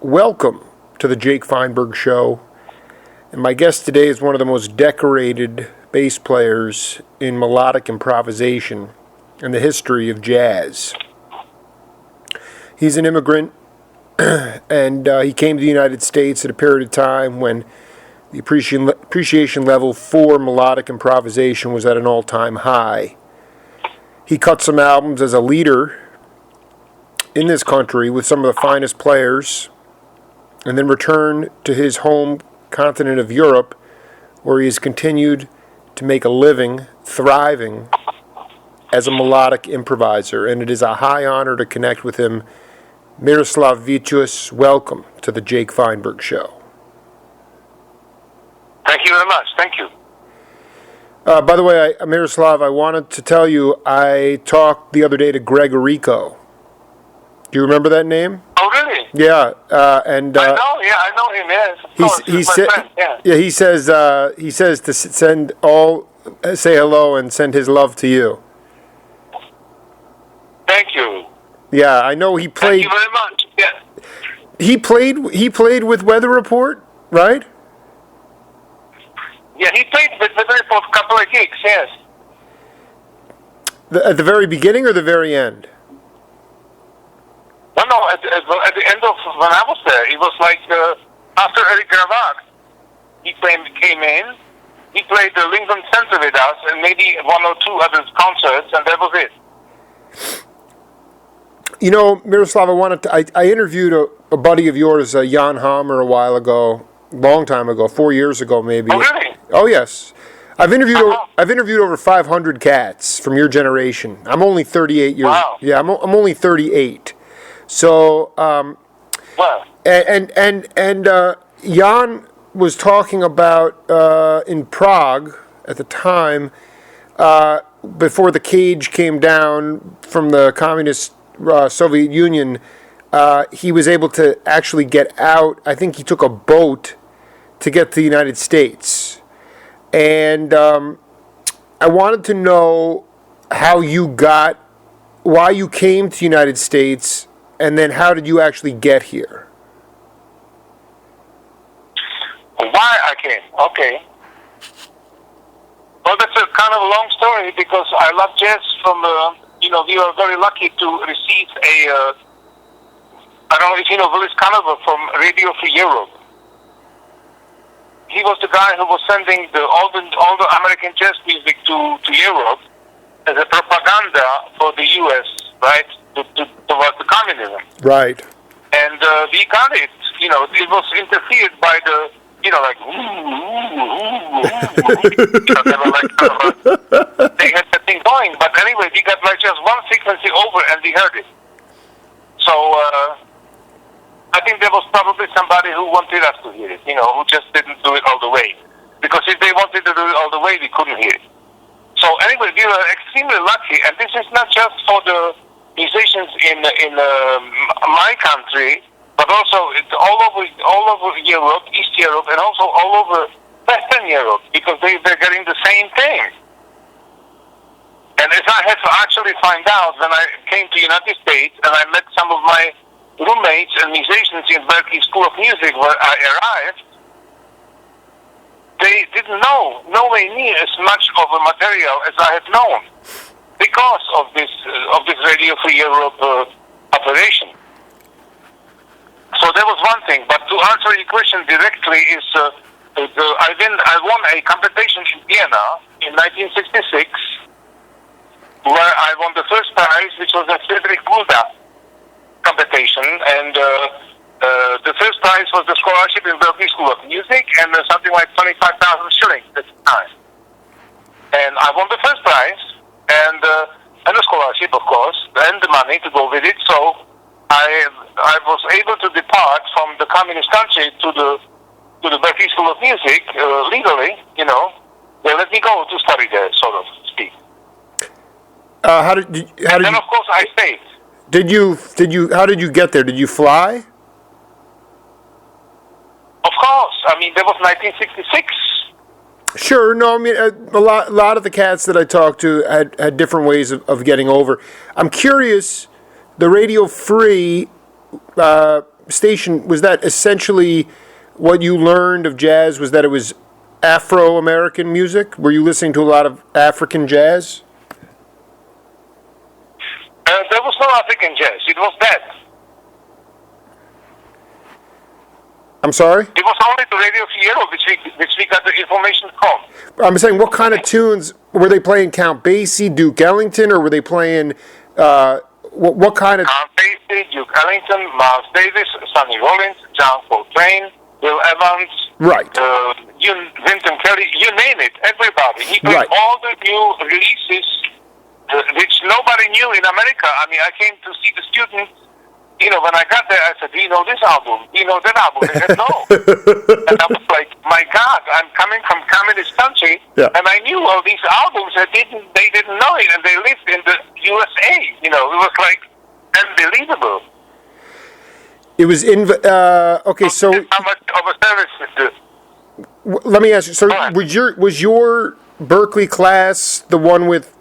Welcome to the Jake Feinberg Show. And my guest today is one of the most decorated bass players in melodic improvisation in the history of jazz. He's an immigrant, and he came to the United States at a period of time when the appreciation level for melodic improvisation was at an all-time high. He cut some albums as a leader in this country with some of the finest players, and then returned to his home continent of Europe, where he has continued to make a living, thriving as a melodic improviser. And it is a high honor to connect with him. Miroslav Vitous, welcome to the Jake Feinberg Show. Thank you very much. Thank you. By the way, Miroslav, I wanted to tell you I talked the other day to Greg Rico. Do you remember that name? Oh, really? Yeah, and I know him. Yes, he says to say hello and send his love to you. Thank you. Yeah, I know he played. Thank you very much. Yeah. He played with Weather Report, right? Yeah, he played with Weather Report a couple of gigs. Yes. At the very beginning or the very end? No, at the end of when I was there, it was like after Eric Gravac, he came in, he played the Lincoln Center with us, and maybe one or two other concerts, and that was it. You know, Miroslav, I interviewed a buddy of yours, Jan Hammer, a while ago, long time ago, 4 years ago maybe. Oh, really? Oh, yes. I've interviewed over 500 cats from your generation. I'm only 38 years. Wow. Yeah, I'm only 38. So, Well. and Jan was talking about in Prague at the time, before the cage came down from the communist Soviet Union, he was able to actually get out. I think he took a boat to get to the United States. And I wanted to know why you came to the United States, and then how did you actually get here? Why I came? Okay. Well, that's a kind of a long story because I love jazz from, we were very lucky to receive I don't know if you know Willis Cannonball from Radio Free Europe. He was the guy who was sending all the American jazz music to Europe as a propaganda for the U.S., right, towards the communism. Right. And we got it. It was interfered by the, like, they were like, they had that thing going. But anyway, we got like just one frequency over and we heard it. So I think there was probably somebody who wanted us to hear it, who just didn't do it all the way. Because if they wanted to do it all the way, we couldn't hear it. So anyway, we were extremely lucky, and this is not just for the musicians in my country, but also it's all over Europe, East Europe, and also all over Western Europe, because they're getting the same thing. And as I had to actually find out when I came to the United States and I met some of my roommates and musicians in Berklee School of Music where I arrived, they didn't know nowhere near as much of a material as I had known because of this Radio Free Europe operation. So that was one thing. But to answer your question directly is I won a competition in Vienna in 1966 where I won the first prize, which was a Friedrich Gulda competition, and the first prize was the scholarship in Berklee School of Music, and something like 25,000 shillings at the time. And I won the first prize, and the scholarship, of course, and the money to go with it. So I was able to depart from the communist country to the Berklee School of Music legally. They let me go to study there, sort of speak. And of course I stayed. How did you get there? Did you fly? Of course. I mean, that was 1966. Sure. No, I mean, a lot of the cats that I talked to had different ways of getting over. I'm curious, the Radio Free station, was that essentially what you learned of jazz? Was that it was Afro-American music? Were you listening to a lot of African jazz? There was no African jazz. It was that. I'm sorry? It was only the Radio Fierro which we got the information from. I'm saying, what kind of tunes were they playing? Count Basie, Duke Ellington, or were they playing? What kind of? Count Basie, Duke Ellington, Miles Davis, Sonny Rollins, John Coltrane, Bill Evans, Right. Wynton Kelly. You name it. Everybody. He played Right. all the new releases, which nobody knew in America. I mean, I came to see the students. You know, when I got there, I said, "Do you know this album? Do you know that album?" They said, "No." And I was like, "My God, I'm coming from communist country, and I knew all these albums. They didn't know it, and they lived in the USA. You know, it was like unbelievable." It was in. Okay, so how much of a service is this? Let me ask you. So, was your Berkeley class the one with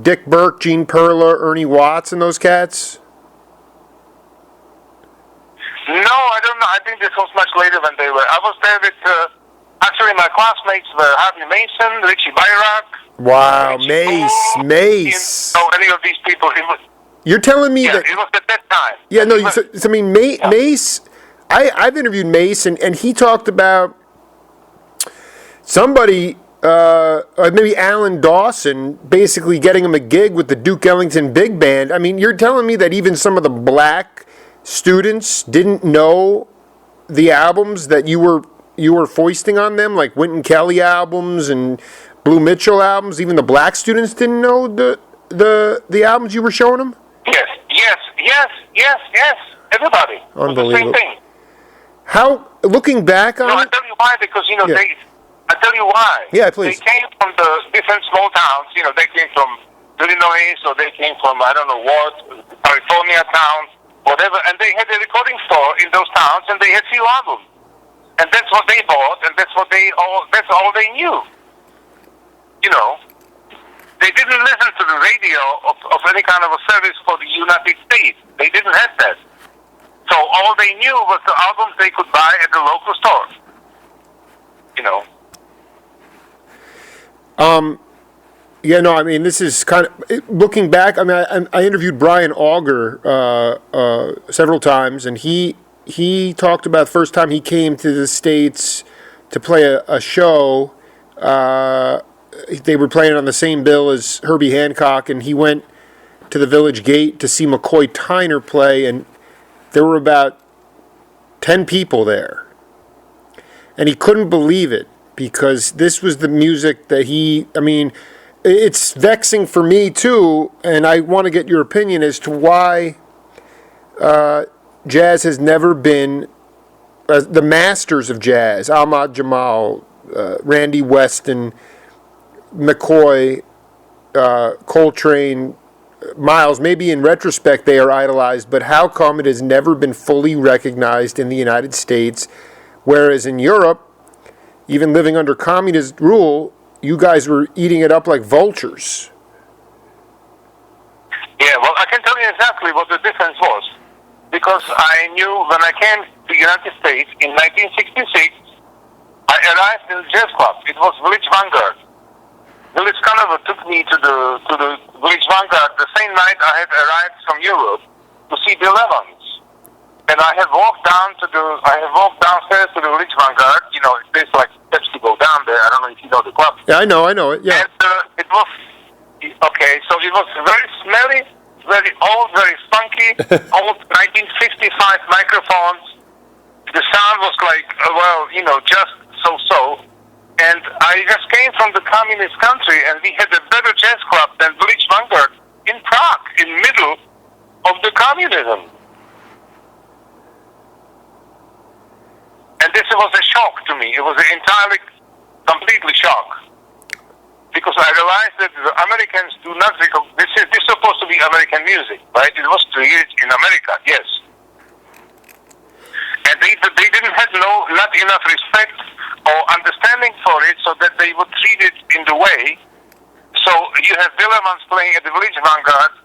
Dick Burke, Gene Perla, Ernie Watts, and those cats? No, I don't know. I think this was much later than they were. I was there with, actually my classmates were Harvey Mason, Richie Bayrak. Wow, Richie Mace. You know, any of these people. It was, You're telling me that... it was at that time. Yeah, no, I mean, Mace... I've interviewed Mace, and he talked about somebody, maybe Alan Dawson, basically getting him a gig with the Duke Ellington Big Band. I mean, you're telling me that even some of the black students didn't know the albums that you were foisting on them, like Wynton Kelly albums and Blue Mitchell albums. Even the black students didn't know the albums you were showing them. Yes. Everybody. Unbelievable. The same thing. How, looking back on it? I tell you why, because I tell you why. Yeah, please. They came from the different small towns. You know, they came from Illinois, or they came from I don't know what, California towns. Whatever, and they had a recording store in those towns, and they had few albums, and that's what they bought, and that's all they knew. You know, they didn't listen to the radio of any kind of a service for the United States. They didn't have that. So all they knew was the albums they could buy at the local store. You know. Yeah, no, I mean, this is kind of, looking back, I mean, I interviewed Brian Auger several times, and he talked about the first time he came to the States to play a show. They were playing on the same bill as Herbie Hancock, and he went to the Village Gate to see McCoy Tyner play, and there were about 10 people there. And he couldn't believe it, because this was the music that it's vexing for me, too, and I want to get your opinion as to why jazz has never been the masters of jazz, Ahmad Jamal, Randy Weston, McCoy, Coltrane, Miles. Maybe in retrospect they are idolized, but how come it has never been fully recognized in the United States, whereas in Europe, even living under communist rule, you guys were eating it up like vultures. Yeah, well, I can tell you exactly what the difference was. Because I knew when I came to the United States in 1966, I arrived in the jazz club. It was Village Vanguard. Village Cannonball took me to the Village Vanguard the same night I had arrived from Europe to see Bill Evans. And I have walked downstairs to the Village Vanguard. You know, there's like steps to go down there. I don't know if you know the club. Yeah, I know it. Yeah. And it was okay. So it was very smelly, very old, very funky, old 1955 microphones. The sound was like, just so. And I just came from the communist country, and we had a better jazz club than Village Vanguard in Prague, in middle of the communism. And this was a shock to me. It was completely shock. Because I realized that the Americans do not recognize, this is supposed to be American music, right? It was created in America, yes. And they didn't have not enough respect or understanding for it, so that they would treat it in the way. So you have Bill Evans playing at the Village Vanguard,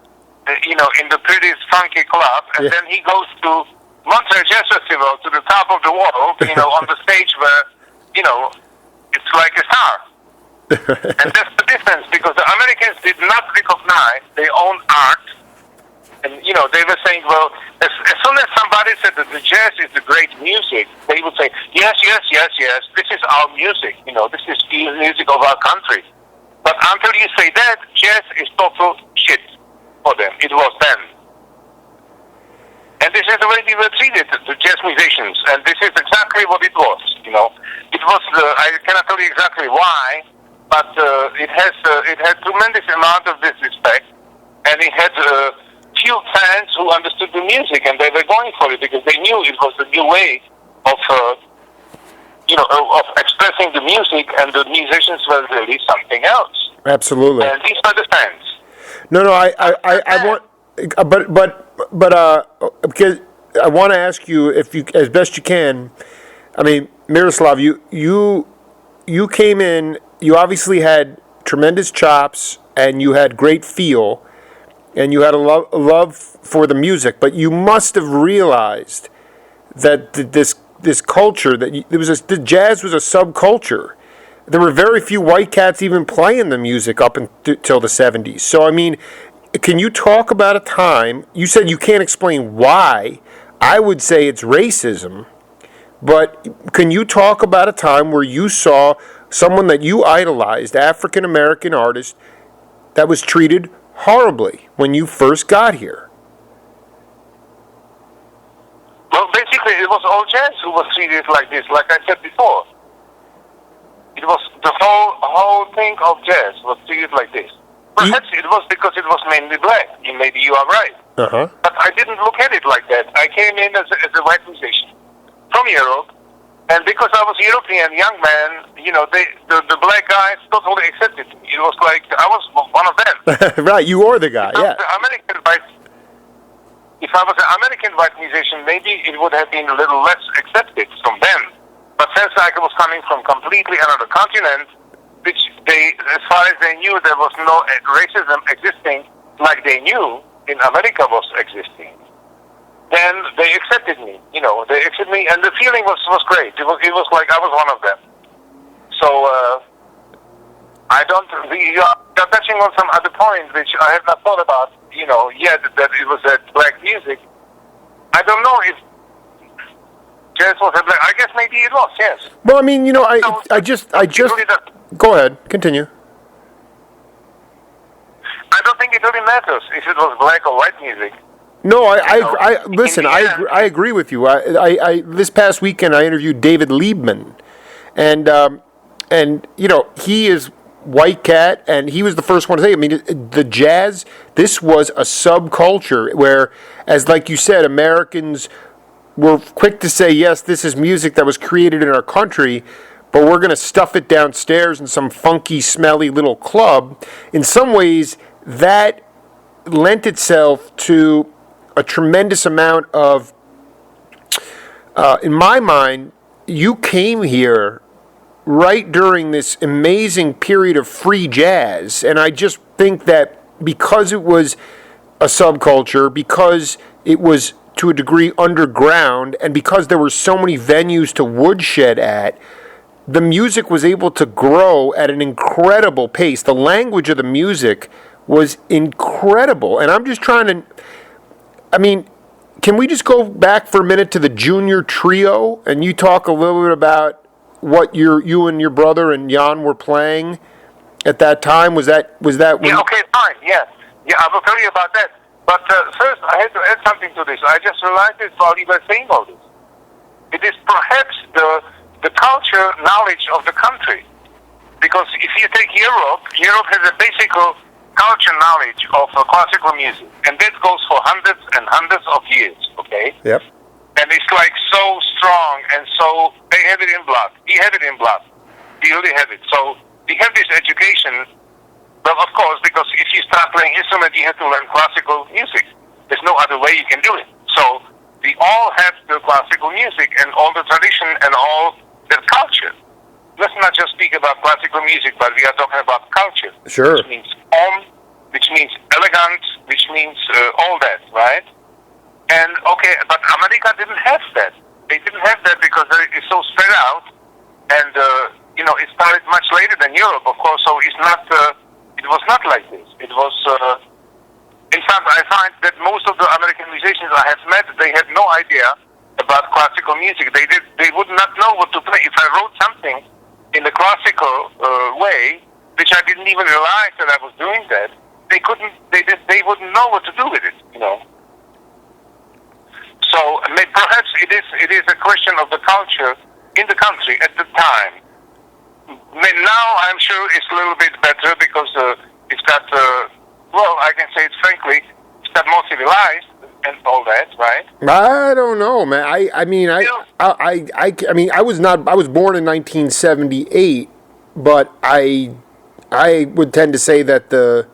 in the prettiest funky club, and then he goes to Monterey Jazz Festival to the top of the world, on the stage where, it's like a star. And that's the difference, because the Americans did not recognize their own art. And, they were saying, well, as soon as somebody said that the jazz is the great music, they would say, yes, this is our music, this is the music of our country. But until you say that, jazz is total shit for them. It was then. And this is the way we were treated, the jazz musicians, and this is exactly what it was, It was, I cannot tell you exactly why, but it had tremendous amount of disrespect, and it had few fans who understood the music, and they were going for it because they knew it was the new way of expressing the music, and the musicians were really something else. Absolutely. And these were the fans. No, I want, but because I want to ask you, if you, as best you can, I mean, Miroslav, you came in, you obviously had tremendous chops, and you had great feel, and you had a love for the music, but you must have realized that this culture, the jazz was a subculture. There were very few white cats even playing the music up until the 70s. So, I mean, can you talk about a time, you said you can't explain why, I would say it's racism, but can you talk about a time where you saw someone that you idolized, African-American artist, that was treated horribly when you first got here? Well, basically, it was all jazz who was treated like this, like I said before. It was the whole thing of jazz was treated like this. Perhaps it was because it was mainly black. Maybe you are right. Uh-huh. But I didn't look at it like that. I came in as a white musician from Europe, and because I was a European young man, the black guys totally accepted me. It was like I was one of them. Right, you are the guy, yeah. If I was an American white musician, maybe it would have been a little less accepted from them. But since I was coming from completely another continent, which as far as they knew, there was no racism existing like they knew in America was existing, then they accepted me. They accepted me, and the feeling was great. It was like I was one of them. So you're touching on some other point which I have not thought about. Yet that it was that black music. I don't know if jazz was a black. I guess maybe it was. Yes. Well, I mean, I just. Go ahead. Continue. I don't think it really matters if it was black or white music. No, I listen. I agree with you. I this past weekend I interviewed David Liebman, and he is white cat, and he was the first one to say. I mean, the jazz. This was a subculture where, as like you said, Americans were quick to say, yes, this is music that was created in our country, but we're going to stuff it downstairs in some funky, smelly little club. In some ways, that lent itself to a tremendous amount of, in my mind, you came here right during this amazing period of free jazz, and I just think that because it was a subculture, because it was to a degree underground, and because there were so many venues to woodshed at, the music was able to grow at an incredible pace. The language of the music was incredible, and I'm just trying to, I mean, can we just go back for a minute to the junior trio, and you talk a little bit about what you and your brother and Jan were playing at that time? Was that when yeah, okay, fine, yeah, I will tell you about that. But first, I had to add something to this. I just realized this while you were saying all this. It is perhaps the culture knowledge of the country, because if you take Europe has a basic culture knowledge of classical music, and that goes for hundreds and hundreds of years. Okay. Yep. And it's like so strong, and so they have it in blood. He had it in blood. He really had it. So we have this education. Well, of course, because if you start playing instrument, you have to learn classical music. There's no other way you can do it. So we all have the classical music and all the tradition and all the culture. Let's not just speak about classical music, but we are talking about culture. Sure. Which means which means elegant, which means all that, right? And okay, but America didn't have that. They didn't have that because it's so spread out, and it started much later than Europe, of course. So it's not. It was not like this. It was. In fact, I find that most of the American musicians I have met, they had no idea about classical music. They would not know what to play. If I wrote something in the classical way, which I didn't even realize that I was doing that, they couldn't. They wouldn't know what to do with it. So perhaps it is a question of the culture in the country at the time. Now I'm sure it's a little bit better because it's got. I can say it frankly, it's got more civilized and all that, right? I don't know, man. I mean, I was born in 1978, but I would tend to say that the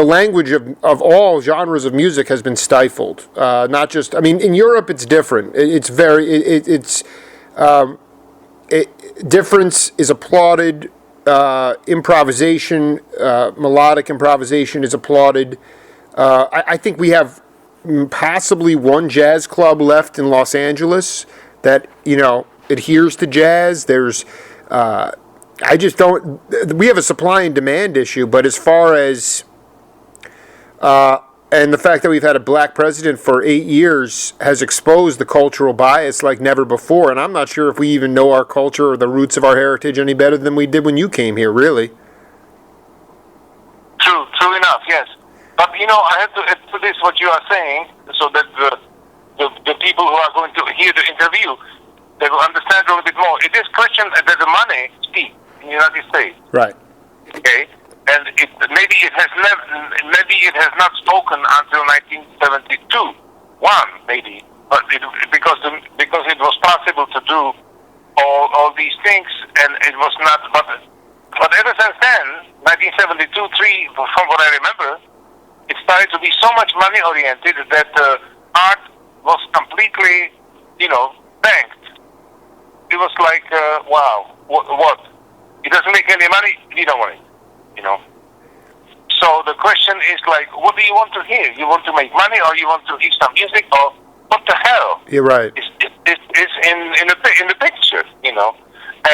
language of all genres of music has been stifled. Not just, in Europe it's different. Difference is applauded. Improvisation, melodic improvisation is applauded. I think we have possibly one jazz club left in Los Angeles that adheres to jazz. There's, I just don't. We have a supply and demand issue, but as far as and the fact that we've had a black president for 8 years has exposed the cultural bias like never before, and I'm not sure if we even know our culture or the roots of our heritage any better than we did when you came here, really. True enough, yes. But, I have to add to this what you are saying, so that the people who are going to hear the interview, they will understand a little bit more. It is question that the money speaks in the United States. Right. Okay? And maybe it has not spoken until 1972, maybe, but because it was possible to do all these things, and it was not. But ever since then, 1972, 3, from what I remember, it started to be so much money oriented that art was completely, banked. It was like, wow, what? It doesn't make any money. We don't want it. So the question is like, what do you want to hear? You want to make money, or you want to hear some music, or what the hell? You're right. It's in the picture, And I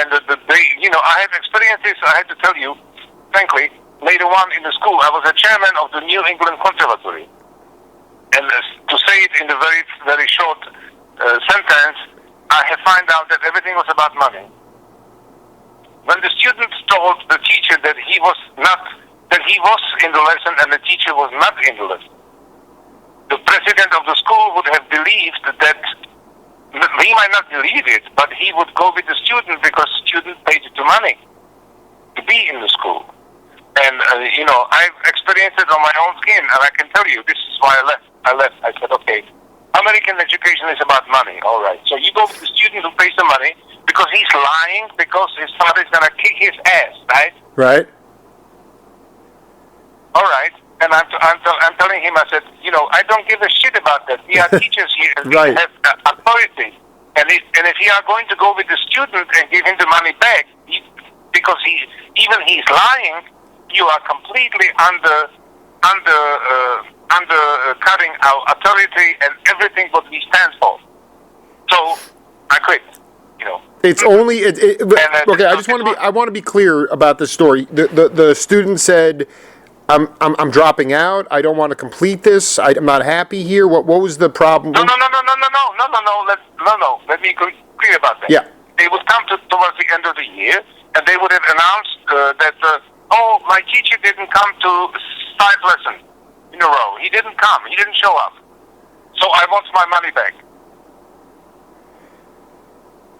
have experiences. I have to tell you, frankly, later on in the school, I was a chairman of the New England Conservatory, and to say it in a very very short sentence, I have found out that everything was about money. When the students told the teacher that he was in the lesson and the teacher was not in the lesson, the president of the school would have believed that he might not believe it, but he would go with the student because the student paid the money to be in the school. And I've experienced it on my own skin, and I can tell you this is why I left. I said, okay, American education is about money. All right, so you go with the student who pays the money because he's lying because his father's gonna kick his ass, right? Right. All right, and I'm telling him, I said, I don't give a shit about that. We are teachers here, and right. We have authority. And if you are going to go with the student and give him the money back, because he's lying, you are completely undercutting our authority and everything what we stand for. So I quit. It's only okay. I want to be clear about this story. The student said, "I'm dropping out. I don't want to complete this. I'm not happy here." What was the problem? No. Let me be clear about that. Yeah. They would come towards the end of the year, and they would have announced that my teacher didn't come to 5 lessons in a row. He didn't come. He didn't show up. So I want my money back.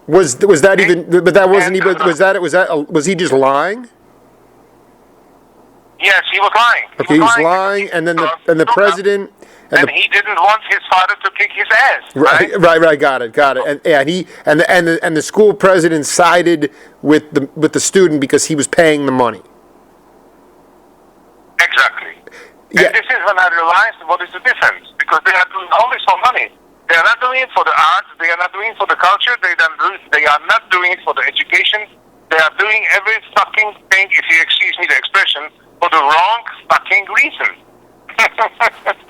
Was that even? But that wasn't even. Was he just lying? Yes, he was lying. Okay, he was lying, and then the president. And he didn't want his father to kick his ass. Right. Got it. And the school president sided with the student because he was paying the money. Exactly. Yeah. And this is when I realized what is the difference, because they are doing all this for money. They are not doing it for the arts. They are not doing it for the culture. They are not doing it for the education. They are doing every fucking thing, if you excuse me the expression, for the wrong fucking reason.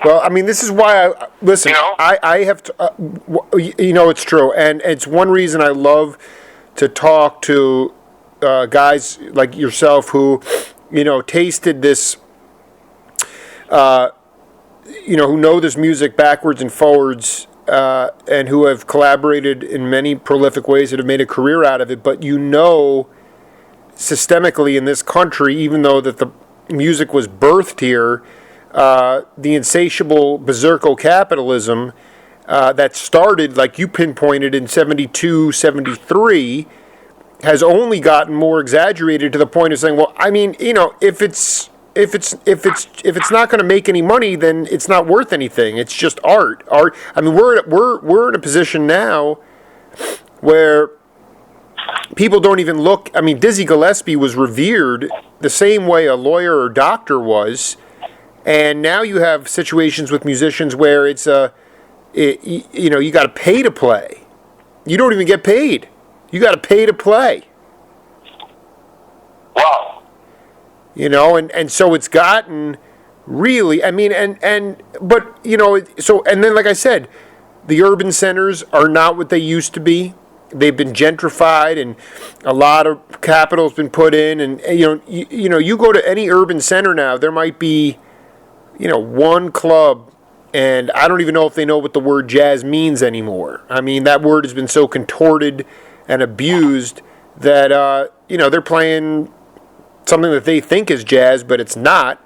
Well, I mean, this is why listen. I have to. It's true, and it's one reason I love to talk to guys like yourself who, tasted this. Who know this music backwards and forwards, and who have collaborated in many prolific ways that have made a career out of it. But systemically in this country, even though that the music was birthed here, the insatiable berserko capitalism that started, like you pinpointed, in 72, 73, has only gotten more exaggerated to the point of saying, well, I mean, if it's not going to make any money, then it's not worth anything. It's just art. I mean, we're in a position now where people don't even look. I mean, Dizzy Gillespie was revered the same way a lawyer or doctor was, and now you have situations with musicians where you got to pay to play. You don't even get paid. You got to pay to play. Wow. And so it's gotten really, I mean, but then like I said, the urban centers are not what they used to be. They've been gentrified, and a lot of capital's been put in, and you go to any urban center now, there might be, one club, and I don't even know if they know what the word jazz means anymore. I mean, that word has been so contorted and abused that they're playing something that they think is jazz, but it's not.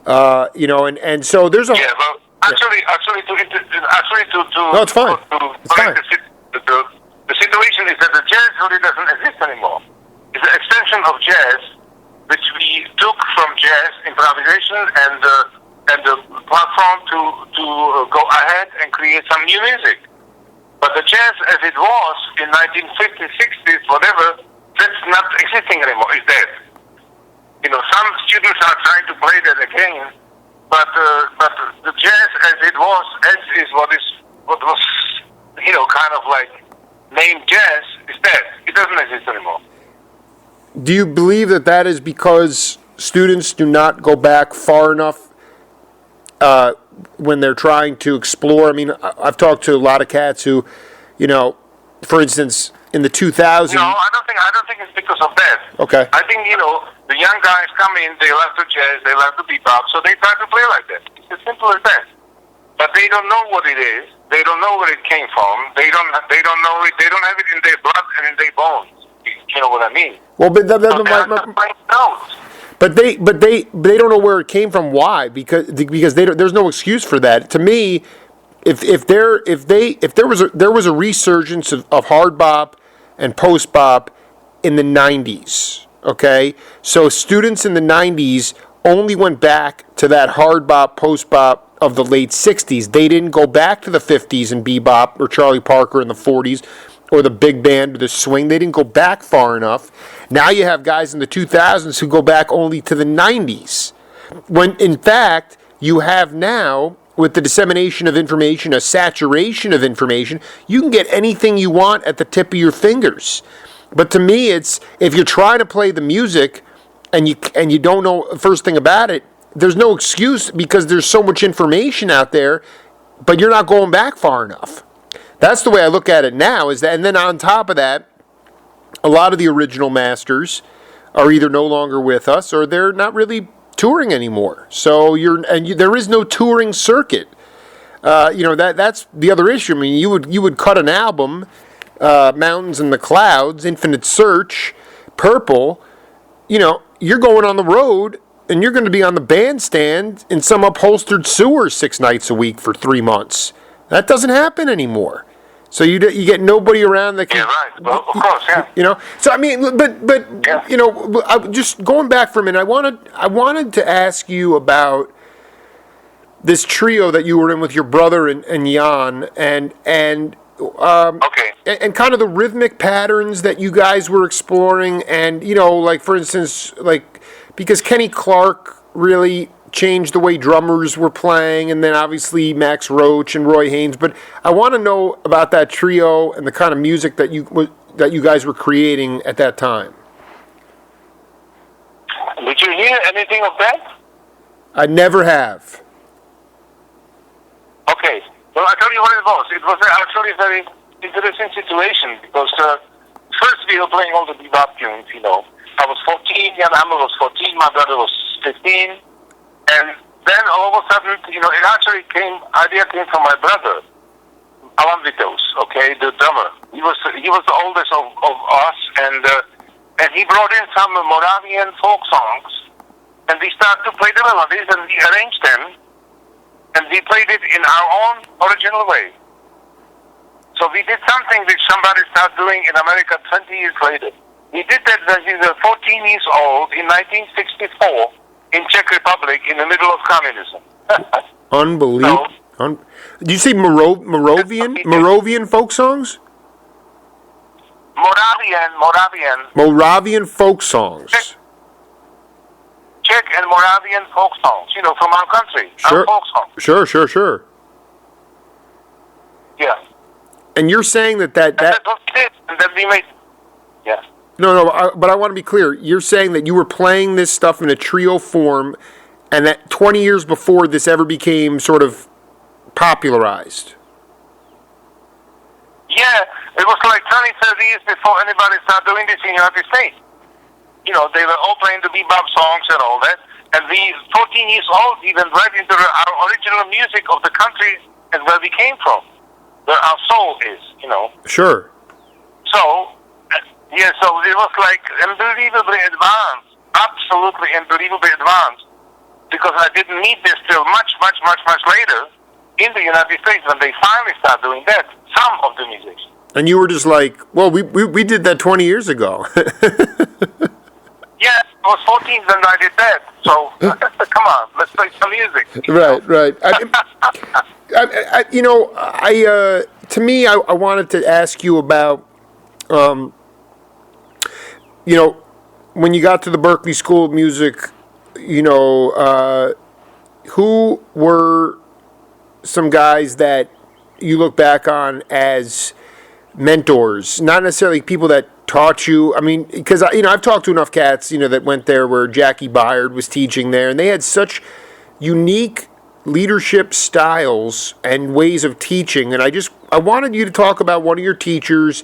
And so there's a actually no, it's fine. It's fine. The situation is that the jazz really doesn't exist anymore. It's an extension of jazz, which we took from jazz improvisation and the platform to go ahead and create some new music. But the jazz as it was in 1950s, 60s, whatever, that's not existing anymore. It's dead. Some students are trying to play that again, but the jazz as it was, is what was kind of like named jazz, is dead. It doesn't exist anymore. Do you believe that is because students do not go back far enough when they're trying to explore? I mean, I've talked to a lot of cats who, for instance, in the 2000s. No, I don't think it's because of that. Okay. I think the young guys come in, they love the jazz, they love the bebop, so they try to play like that. It's as simple as that. But they don't know what it is. They don't know where it came from. They don't know it. They don't have it in their blood and in their bones. You know what I mean? Well, they don't know where it came from. Why? Because there's no excuse for that. To me, if there was a resurgence of hard bop and post bop in the 90s, okay? So students in the 90s only went back to that hard bop, post bop of the late 60s. They didn't go back to the 50s and bebop or Charlie Parker in the 40s or the big band or the swing. They didn't go back far enough. Now you have guys in the 2000s who go back only to the 90s. When, in fact, you have now, with the dissemination of information, a saturation of information, you can get anything you want at the tip of your fingers. But to me, it's, if you're trying to play the music and you don't know the first thing about it, there's no excuse because there's so much information out there, but you're not going back far enough. That's the way I look at it now. And then on top of that, a lot of the original masters are either no longer with us or they're not really touring anymore. So there is no touring circuit. That's the other issue. I mean, you would cut an album, Mountains in the Clouds, Infinite Search, Purple. You're going on the road. And you're going to be on the bandstand in some upholstered sewer 6 nights a week for 3 months. That doesn't happen anymore. So you get nobody around that can. Yeah, right. Well, of course, yeah. So I mean, but yeah. Just going back for a minute, I wanted to ask you about this trio that you were in with your brother and Jan, and okay. And kind of the rhythmic patterns that you guys were exploring, and like for instance, because Kenny Clark really changed the way drummers were playing, and then obviously Max Roach and Roy Haynes. But I want to know about that trio and the kind of music that you guys were creating at that time. Did you hear anything of that? I never have. Okay. Well, I'll tell you what it was. It was actually a very interesting situation because first we were playing all the bebop tunes, you know. I was 14, Jan Hammer was 14, my brother was 15, and then all of a sudden, you know, idea came from my brother, Miroslav Vitous, okay, the drummer. He was the oldest of us, and he brought in some Moravian folk songs, and we started to play the melodies, and we arranged them, and we played it in our own original way. So we did something which somebody started doing in America 20 years later. We did that when we were 14 years old in 1964 in Czech Republic in the middle of communism. Unbelievable. Did you say Moravian folk songs? Moravian folk songs. Czech and Moravian folk songs, you know, from our country. Sure. Our folk songs. Sure. Yeah. And you're saying that that's what we did, and then we made. Yeah. No, but I want to be clear. You're saying that you were playing this stuff in a trio form, and that 20 years before this ever became sort of popularized. Yeah, it was like 20, 30 years before anybody started doing this in the United States. You know, they were all playing the bebop songs and all that, and we, 14 years old, we went right into our original music of the country and where we came from, where our soul is, you know. Sure. So, yeah, so it was like unbelievably advanced, absolutely unbelievably advanced, because I didn't need this till much later in the United States when they finally started doing that, some of the musicians. And you were just like, well, we did that 20 years ago. Yeah, I was 14 when I did that, so come on, let's play some music. Right. To me, I wanted to ask you about, you know, when you got to the Berklee School of Music, you know, who were some guys that you look back on as mentors, not necessarily people that taught you. I mean, because I've talked to enough cats, you know, that went there where Jackie Byard was teaching there, and they had such unique leadership styles and ways of teaching. And I wanted you to talk about one of your teachers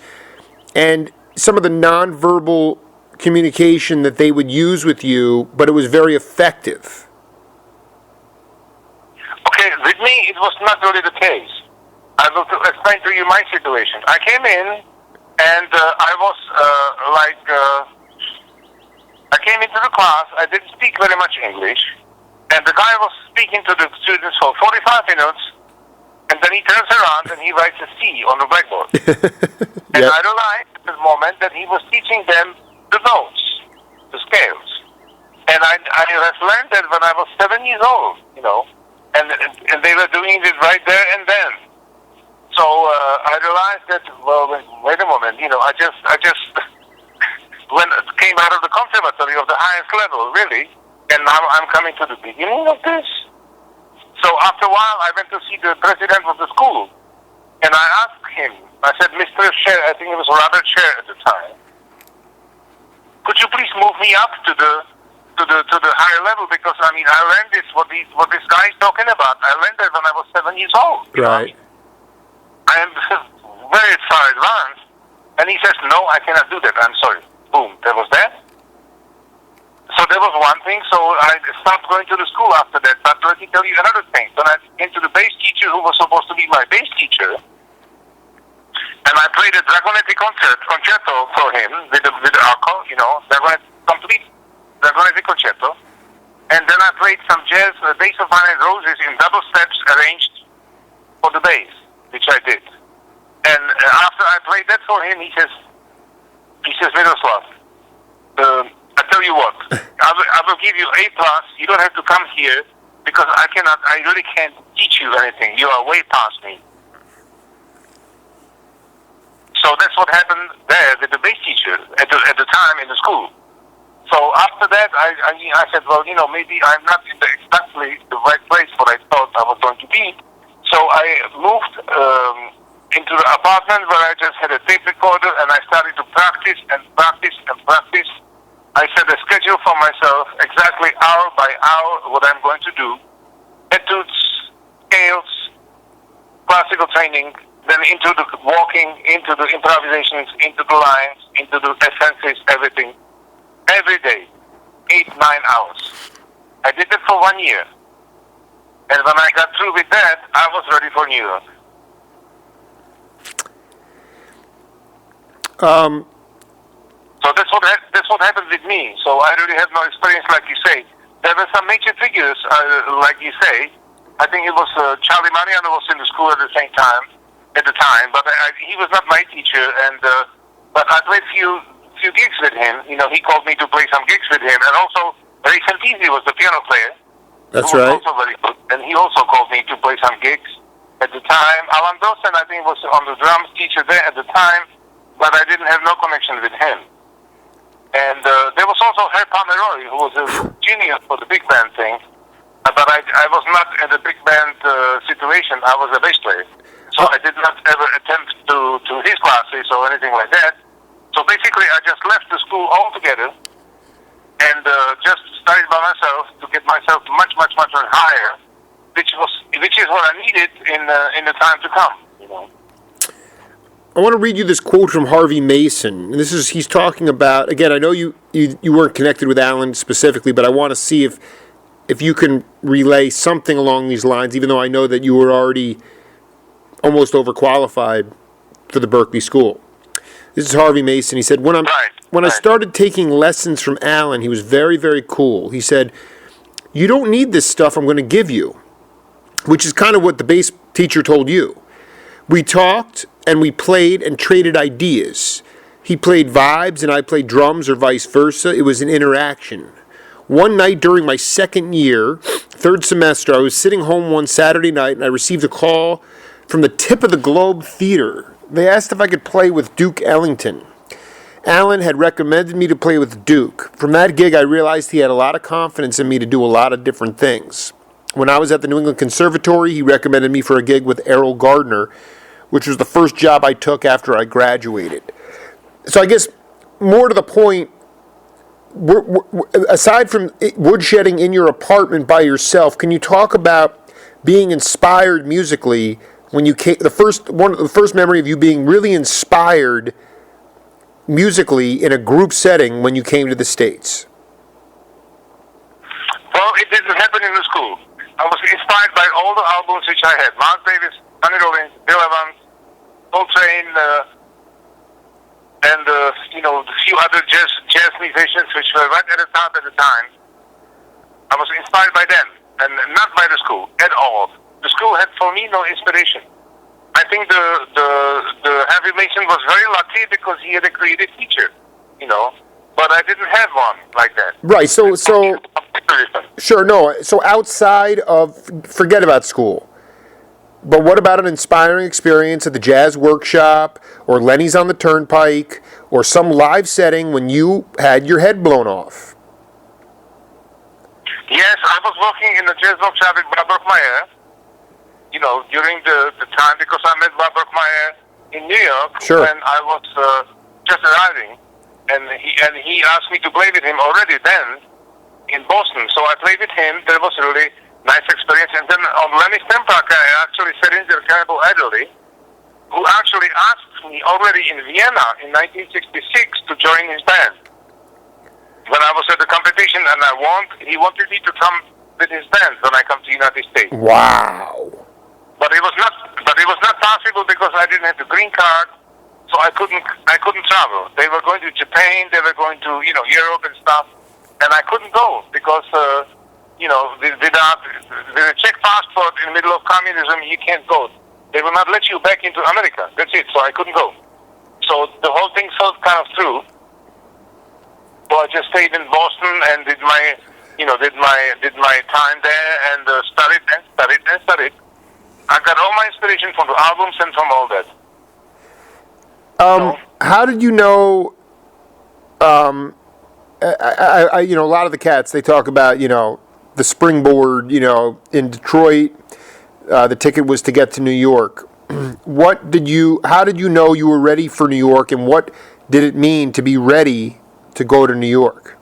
and some of the nonverbal communication that they would use with you, but it was very effective. Okay, with me, it was not really the case. I will explain to you my situation. I came in, and I came into the class. I didn't speak very much English, and the guy was speaking to the students for 45 minutes, and then he turns around and he writes a C on the blackboard. And I realized at the moment that he was teaching them the notes, the scales. And I have learned that when I was 7 years old, you know, and they were doing it right there and then. So I realized that, well, wait a moment, you know, I just came out of the conservatory of the highest level, really, and now I'm coming to the beginning of this. So after a while, I went to see the president of the school, and I asked him, I said, Mr. Chair, I think it was Robert Chair at the time, could you please move me up to the higher level, because I mean I learned this what this guy is talking about. I learned that when I was 7 years old. Right. I am very far advanced, and he says, no, I cannot do that. I'm sorry. Boom. That was that. So that was one thing. So I stopped going to the school after that. But let me tell you another thing. When I came to the bass teacher, who was supposed to be my bass teacher, and I played a Dragonetti concerto for him with the arco, you know, complete Dragonetti concerto, and then I played some jazz, Bass of Wine and Roses in double steps arranged for the bass, which I did. And after I played that for him, he says, Miroslav, I tell you what, I will give you A+. You don't have to come here because I really can't teach you anything. You are way past me. So that's what happened there with the bass teacher at the time in the school. So after that, I said, well, you know, maybe I'm not in exactly the right place what I thought I was going to be. So I moved into the apartment where I just had a tape recorder, and I started to practice and practice and practice. I set a schedule for myself, exactly hour by hour, what I'm going to do. Etudes, scales, classical training, then into the walking, into the improvisations, into the lines, into the essences, everything. Every day, 8-9 hours. I did it for 1 year. And when I got through with that, I was ready for New York. So that's what happened with me. So I really had no experience, like you say. There were some major figures, like you say. I think it was Charlie Mariano was in the school at the time, but he was not my teacher. And but I played few gigs with him. You know, he called me to play some gigs with him, and also Ray Santisi was the piano player. That's who was right. Also very good, and he also called me to play some gigs at the time. Alan Dawson, I think, was on the drums teacher there at the time, but I didn't have no connection with him. And there was also Herb Pomeroy, who was a genius for the big band thing. But I was not in the big band situation. I was a bass player. So I did not ever attempt to his classes or anything like that. So basically, I just left the school altogether and just studied by myself to get myself much higher, which is what I needed in the time to come. You know. I want to read you this quote from Harvey Mason. And he's talking about, again, I know you weren't connected with Alan specifically, but I want to see if you can relay something along these lines, even though I know that you were already almost overqualified for the Berklee School. This is Harvey Mason. He said, when I started taking lessons from Alan, he was very, very cool. He said, "You don't need this stuff I'm going to give you," which is kind of what the bass teacher told you. We talked and we played and traded ideas. He played vibes and I played drums or vice versa. It was an interaction. One night during my second year, third semester, I was sitting home one Saturday night and I received a call from the Tip of the Globe Theater. They asked if I could play with Duke Ellington. Alan had recommended me to play with Duke. From that gig, I realized he had a lot of confidence in me to do a lot of different things. When I was at the New England Conservatory, he recommended me for a gig with Errol Gardner, which was the first job I took after I graduated. So I guess more to the point, aside from woodshedding in your apartment by yourself, can you talk about being inspired musically when you came? The first memory of you being really inspired musically in a group setting when you came to the States. Well, it didn't happen in the school. I was inspired by all the albums which I had: Miles Davis, Sonny Rollins, Bill Evans, Coltrane, and a few other jazz musicians which were right at the top at the time. I was inspired by them, and not by the school at all. The school had for me no inspiration. I think the Harvey Mason was very lucky because he had a creative teacher, but I didn't have one like that. Right. So sure, no. So outside of, forget about school. But what about an inspiring experience at the Jazz Workshop, or Lenny's on the Turnpike, or some live setting when you had your head blown off? Yes, I was working in the Jazz Workshop with Bob Brookmeyer, during the time, because I met Bob Brookmeyer in New York when I was just arriving, and he asked me to play with him already then in Boston. So I played with him. That was really nice experience. And then on Lenny's Turnpike, I actually sat in there, Cannonball Adderley, who actually asked me already in Vienna in 1966 to join his band. When I was at the competition and I won, he wanted me to come with his band when I come to the United States. Wow. But it was not possible because I didn't have the green card, so I couldn't travel. They were going to Japan, they were going to Europe and stuff, and I couldn't go because without a Czech passport in the middle of communism, you can't go. They will not let you back into America. That's it. So I couldn't go. So the whole thing fell kind of through. So I just stayed in Boston and did my time there and studied. I got all my inspiration from the albums and from all that. How did you know? A lot of the cats, they talk about the springboard. In Detroit, the ticket was to get to New York. How did you know you were ready for New York, and what did it mean to be ready to go to New York?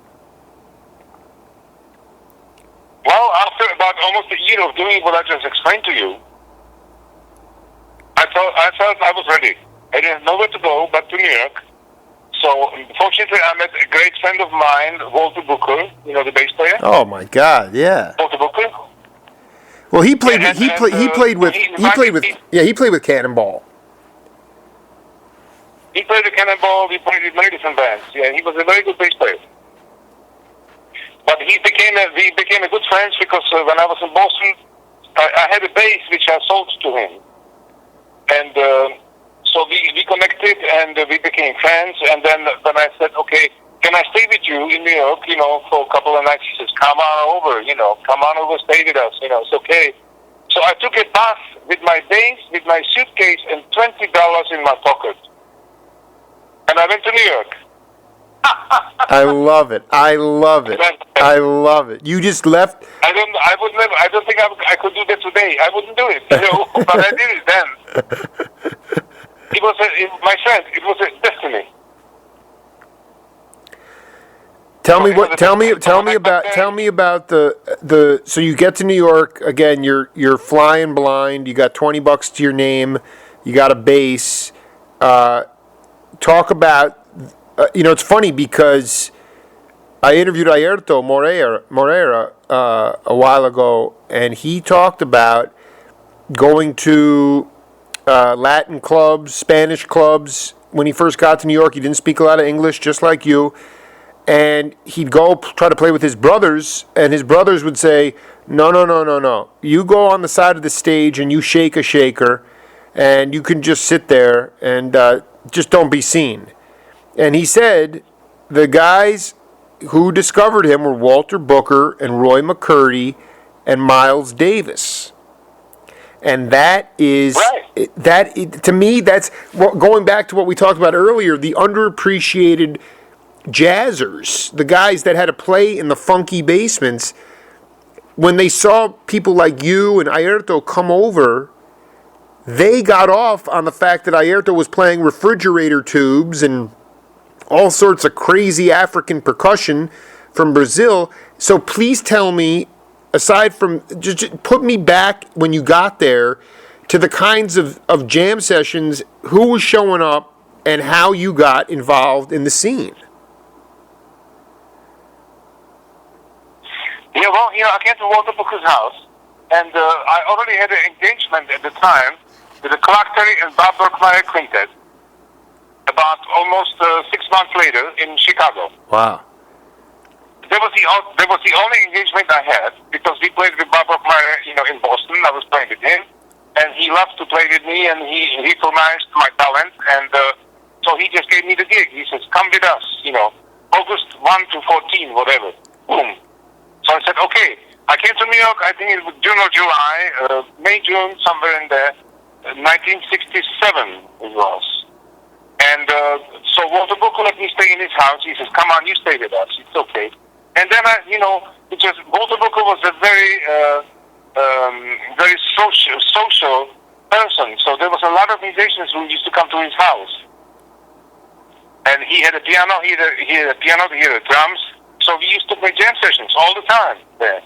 Well, after about almost a year of doing what I just explained to you, I felt I was ready. I didn't know where to go but to New York. So, fortunately, I met a great friend of mine, Walter Booker, you know, the bass player. Oh my God, yeah. Walter Booker. Well, he played with Cannonball. He played the Cannonball. He played with many different bands. Yeah, he was a very good bass player. But we became a good friends because when I was in Boston, I had a bass which I sold to him, and so we connected and we became friends. And then when I said, okay, can I stay with you in New York, you know, for a couple of nights? He says, come on over, you know, come on over, stay with us, you know, it's okay. So I took a bus with my bass, with my suitcase, and $20 in my pocket, and I went to New York. I love it. I love it. I love it. You just left. I don't think I could do that today. I wouldn't do it, you know, but I did it then. It was my friend. It was a destiny. Tell me about the. So you get to New York again. You're flying blind. You got $20 to your name. You got a bass. Talk about. You know, it's funny because I interviewed Airto Moreira a while ago, and he talked about going to Latin clubs, Spanish clubs. When he first got to New York, he didn't speak a lot of English, just like you. And he'd go try to play with his brothers, and his brothers would say, no. You go on the side of the stage and you shake a shaker, and you can just sit there and just don't be seen. And he said the guys who discovered him were Walter Booker and Roy McCurdy and Miles Davis. And that is, right. To me, that's going back to what we talked about earlier, the underappreciated jazzers, the guys that had to play in the funky basements. When they saw people like you and Airto come over, they got off on the fact that Airto was playing refrigerator tubes and all sorts of crazy African percussion from Brazil. So please tell me, aside from, just put me back when you got there to the kinds of jam sessions, who was showing up, and how you got involved in the scene. Yeah, well, you know, I came to Walter Booker's house, and I already had an engagement at the time with the Clark Terry and Bob Berkmeyer Quintet. About almost 6 months later in Chicago. Wow. That was the only engagement I had, because we played with Bob Berkmeyer, you know, in Boston. I was playing with him, and he loved to play with me, and he recognized my talent, and so he just gave me the gig. He says, come with us, you know, August 1 to 14, whatever. Boom. So I said, okay. I came to New York, I think it was June or July, May, June, somewhere in there, 1967 it was. And so Walter Booker let me stay in his house. He says, come on, you stay with us. It's okay. And then, Walter Booker was a very social person. So there was a lot of musicians who used to come to his house. And he had a piano, he had a drums. So we used to play jam sessions all the time there.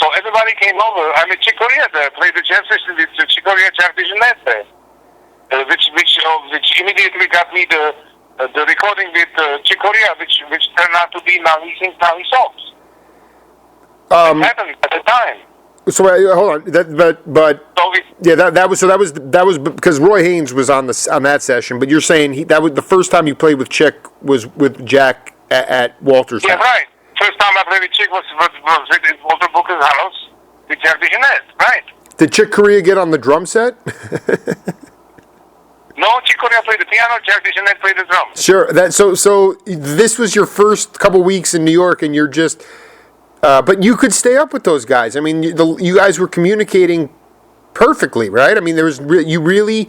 So everybody came over. I met Chick Corea there, played the jam session with Chick Corea, Jack DeJohnette there. Which immediately got me the recording with Chick Corea, which turned out to be Now He Sings, Now He Sobs. It happened at the time. So hold on, that was because Roy Haynes was on that session. But you're saying that was the first time you played with Chick was with Jack at Walter's house. Yeah, right. First time I played with Chick was at Walter Booker's house with Jack DeJohnette, right? Did Chick Corea get on the drum set? No, Chick Corea played the piano, Jack DeJohnette played the drums. Sure. So this was your first couple weeks in New York, and you're just, but you could stay up with those guys. I mean, you guys were communicating perfectly, right? I mean, there was you really.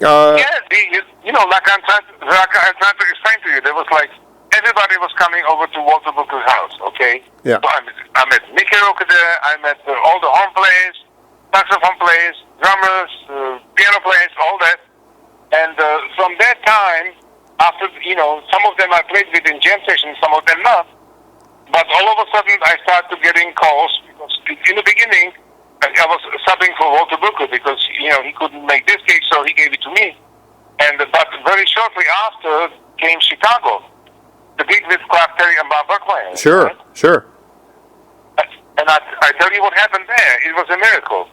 Yeah, like I'm trying to explain to you, there was like everybody was coming over to Walter Booker's house. Okay. Yeah. So I met Mickey Roker there. I met all the horn players, saxophone players, drummers, piano players, all that. And from that time, after, some of them I played with in jam sessions, some of them not. But all of a sudden, I started getting calls, because in the beginning, I was subbing for Walter Booker because he couldn't make this gig, so he gave it to me. But very shortly after came Chicago, the gig with Clark Terry and Bob Buckmeyer. Sure, right? sure. And I tell you what happened there. It was a miracle.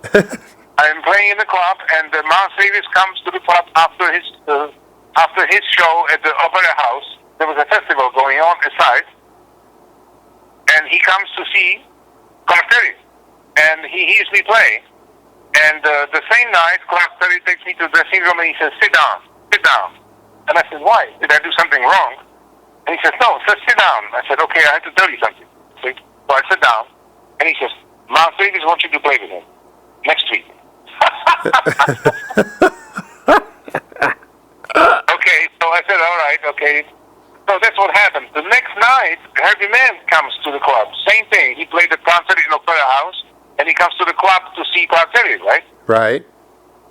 I am playing in the club, and Miles Davis comes to the club after his show at the Opera House. There was a festival going on aside, and he comes to see Clark Terry, and he hears me play. And the same night, Clark Terry takes me to the dressing room, and he says, sit down. And I said, why? Did I do something wrong? And he says, no, just sit down. I said, okay, I have to tell you something. So I sit down, and he says, Miles Davis wants you to play with him next week. Okay, so I said, all right, okay. So that's what happened. The next night, Herbie Mann comes to the club. Same thing. He played the concert in Opera House, and he comes to the club to see Clark Terry, right? Right.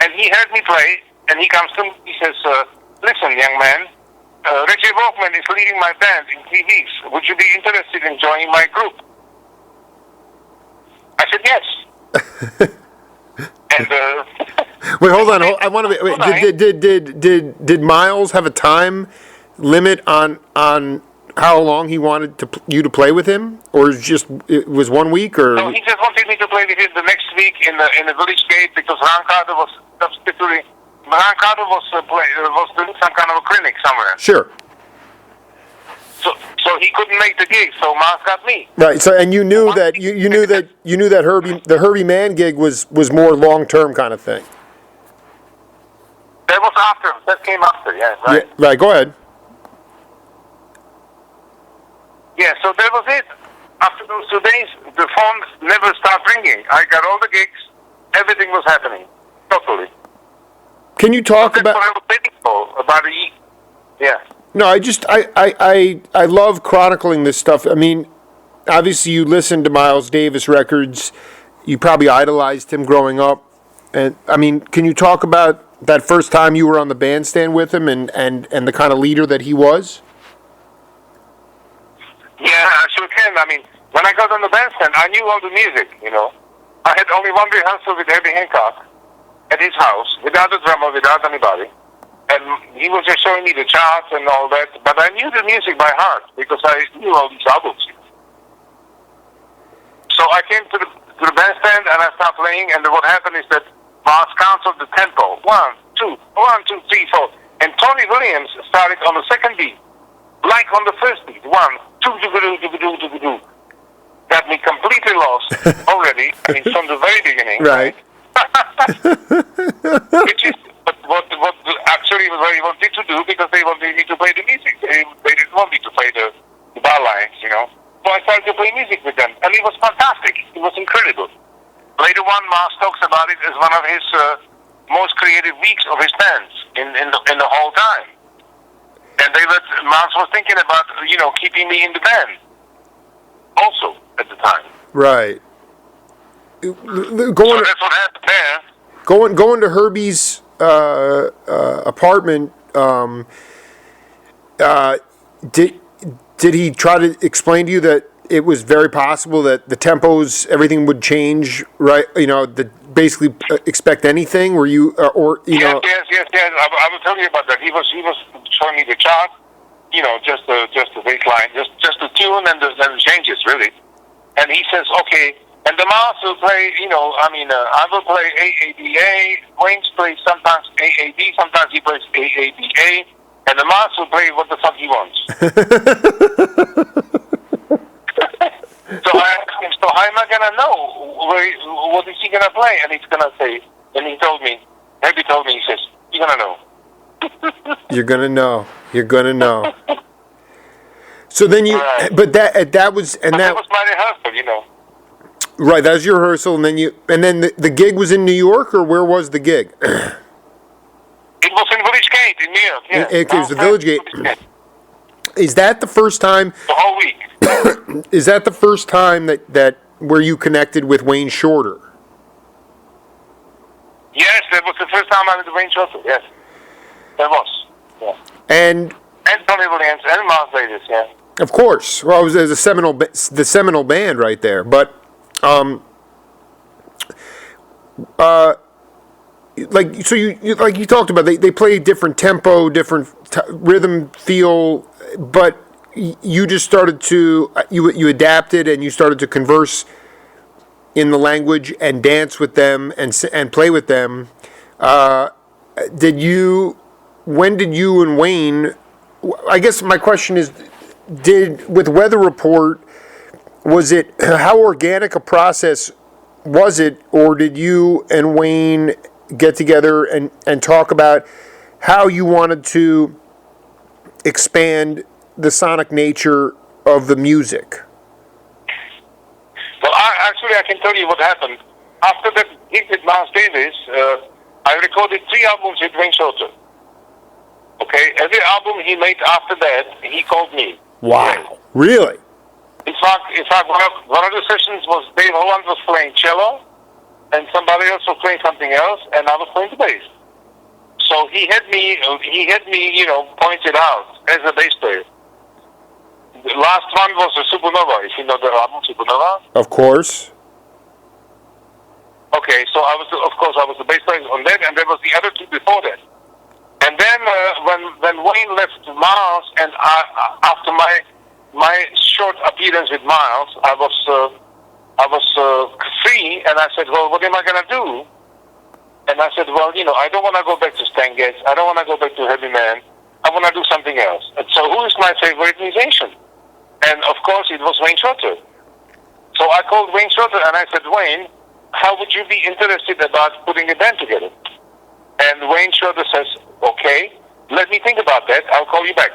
And he heard me play, and he comes to me, he says, listen, young man, Richie Volkman is leading my band in 3 weeks. Would you be interested in joining my group? I said, yes. And wait, hold on. I want to. Did Miles have a time limit on how long he wanted you to play with him, or it was 1 week, or? No, he just wanted me to play with him the next week in the Village Gate because Ron Carter was substituting. Ron Carter was doing some kind of a clinic somewhere. Sure. So he couldn't make the gig, so Miles got me. Right. So and you knew that the Herbie Mann gig was more long-term kind of thing. That was after. That came after. Yeah. Right. Yeah, right. Go ahead. Yeah. So that was it. After those 2 days, the phone never stopped ringing. I got all the gigs. Everything was happening. Totally. Can you talk That's about? what I was waiting for. About a year. Yeah. No, I love chronicling this stuff. I mean, obviously you listened to Miles Davis records. You probably idolized him growing up. And I mean, can you talk about that first time you were on the bandstand with him and the kind of leader that he was? Yeah, I sure can. I mean, when I got on the bandstand, I knew all the music, I had only one rehearsal with Herbie Hancock at his house, without a drummer, without anybody. And he was just showing me the charts and all that. But I knew the music by heart because I knew all these albums. So I came to the bandstand and I started playing. And what happened is that Miles counted the tempo. 1, 2, 1, 2, 3, 4. And Tony Williams started on the second beat, like on the first beat. 1, 2, do. Got me completely lost already. I mean, from the very beginning. Right. Which is what actually what he wanted to do because they wanted me to play the music. They didn't want me to play the bar lines, So I started to play music with them, and it was fantastic. It was incredible. Later on, Miles talks about it as one of his most creative weeks of his bands in the whole time. And Miles was thinking about keeping me in the band also at the time. Right. So that's what happened there. Going to Herbie's apartment. Did he try to explain to you that it was very possible that the tempos, everything would change? Right. Basically expect anything. Were you Yes. I will tell you about that. He was showing me the chart. Just the baseline, just the tune and then the changes really. And he says, okay. And the Miles will play, I will play AABA, Wayne's plays sometimes AAB, sometimes he plays AABA, and the Miles will play what the fuck he wants. So I asked him, so how am I going to know what is he going to play? And he's going to say, and he told me, he says, you're going to know. You're going to know. You're going to know. So then you, right. But that was my rehearsal, Right, that was your rehearsal, and then the gig was in New York, or where was the gig? It was in Village Gate in New York. Yeah, it was the Village Gate. Is that the first time? The whole week. Is that the first time that where you connected with Wayne Shorter? Yes, that was the first time I met Wayne Shorter. Yes, that was. Yeah. And Tony Williams and Miles Davis. Yeah. Of course. Well, it was the seminal band right there, but. like so you like you talked about they play different tempo, different rhythm feel, but you just started to you adapted and you started to converse in the language and dance with them and play with them. Did you? When did you and Wayne? I guess my question is, with Weather Report, was it how organic a process was it, or did you and Wayne get together and talk about how you wanted to expand the sonic nature of the music? Well, I can tell you what happened. After that hit with Miles Davis, I recorded 3 albums with Wayne Shorter. Okay, every album he made after that, he called me. Wow, yeah. Really? In fact, one of the sessions was Dave Holland was playing cello, and somebody else was playing something else, and I was playing the bass. So he had me, pointed out as a bass player. The last one was the Supernova. If you know the album Supernova. Of course. Okay, so I was the bass player on that, and there was the other 2 before that. And then when Wayne left Miles, and after my short appearance with Miles, I was free, and I said, well, what am I gonna do? And I said, well, I don't want to go back to Stan Getz. I don't want to go back to Heavy Man. I want to do something else. And so, who is my favorite musician? And of course, it was Wayne Shorter. So I called Wayne Shorter, and I said, Wayne, how would you be interested about putting a band together? And Wayne Shorter says, okay, let me think about that. I'll call you back.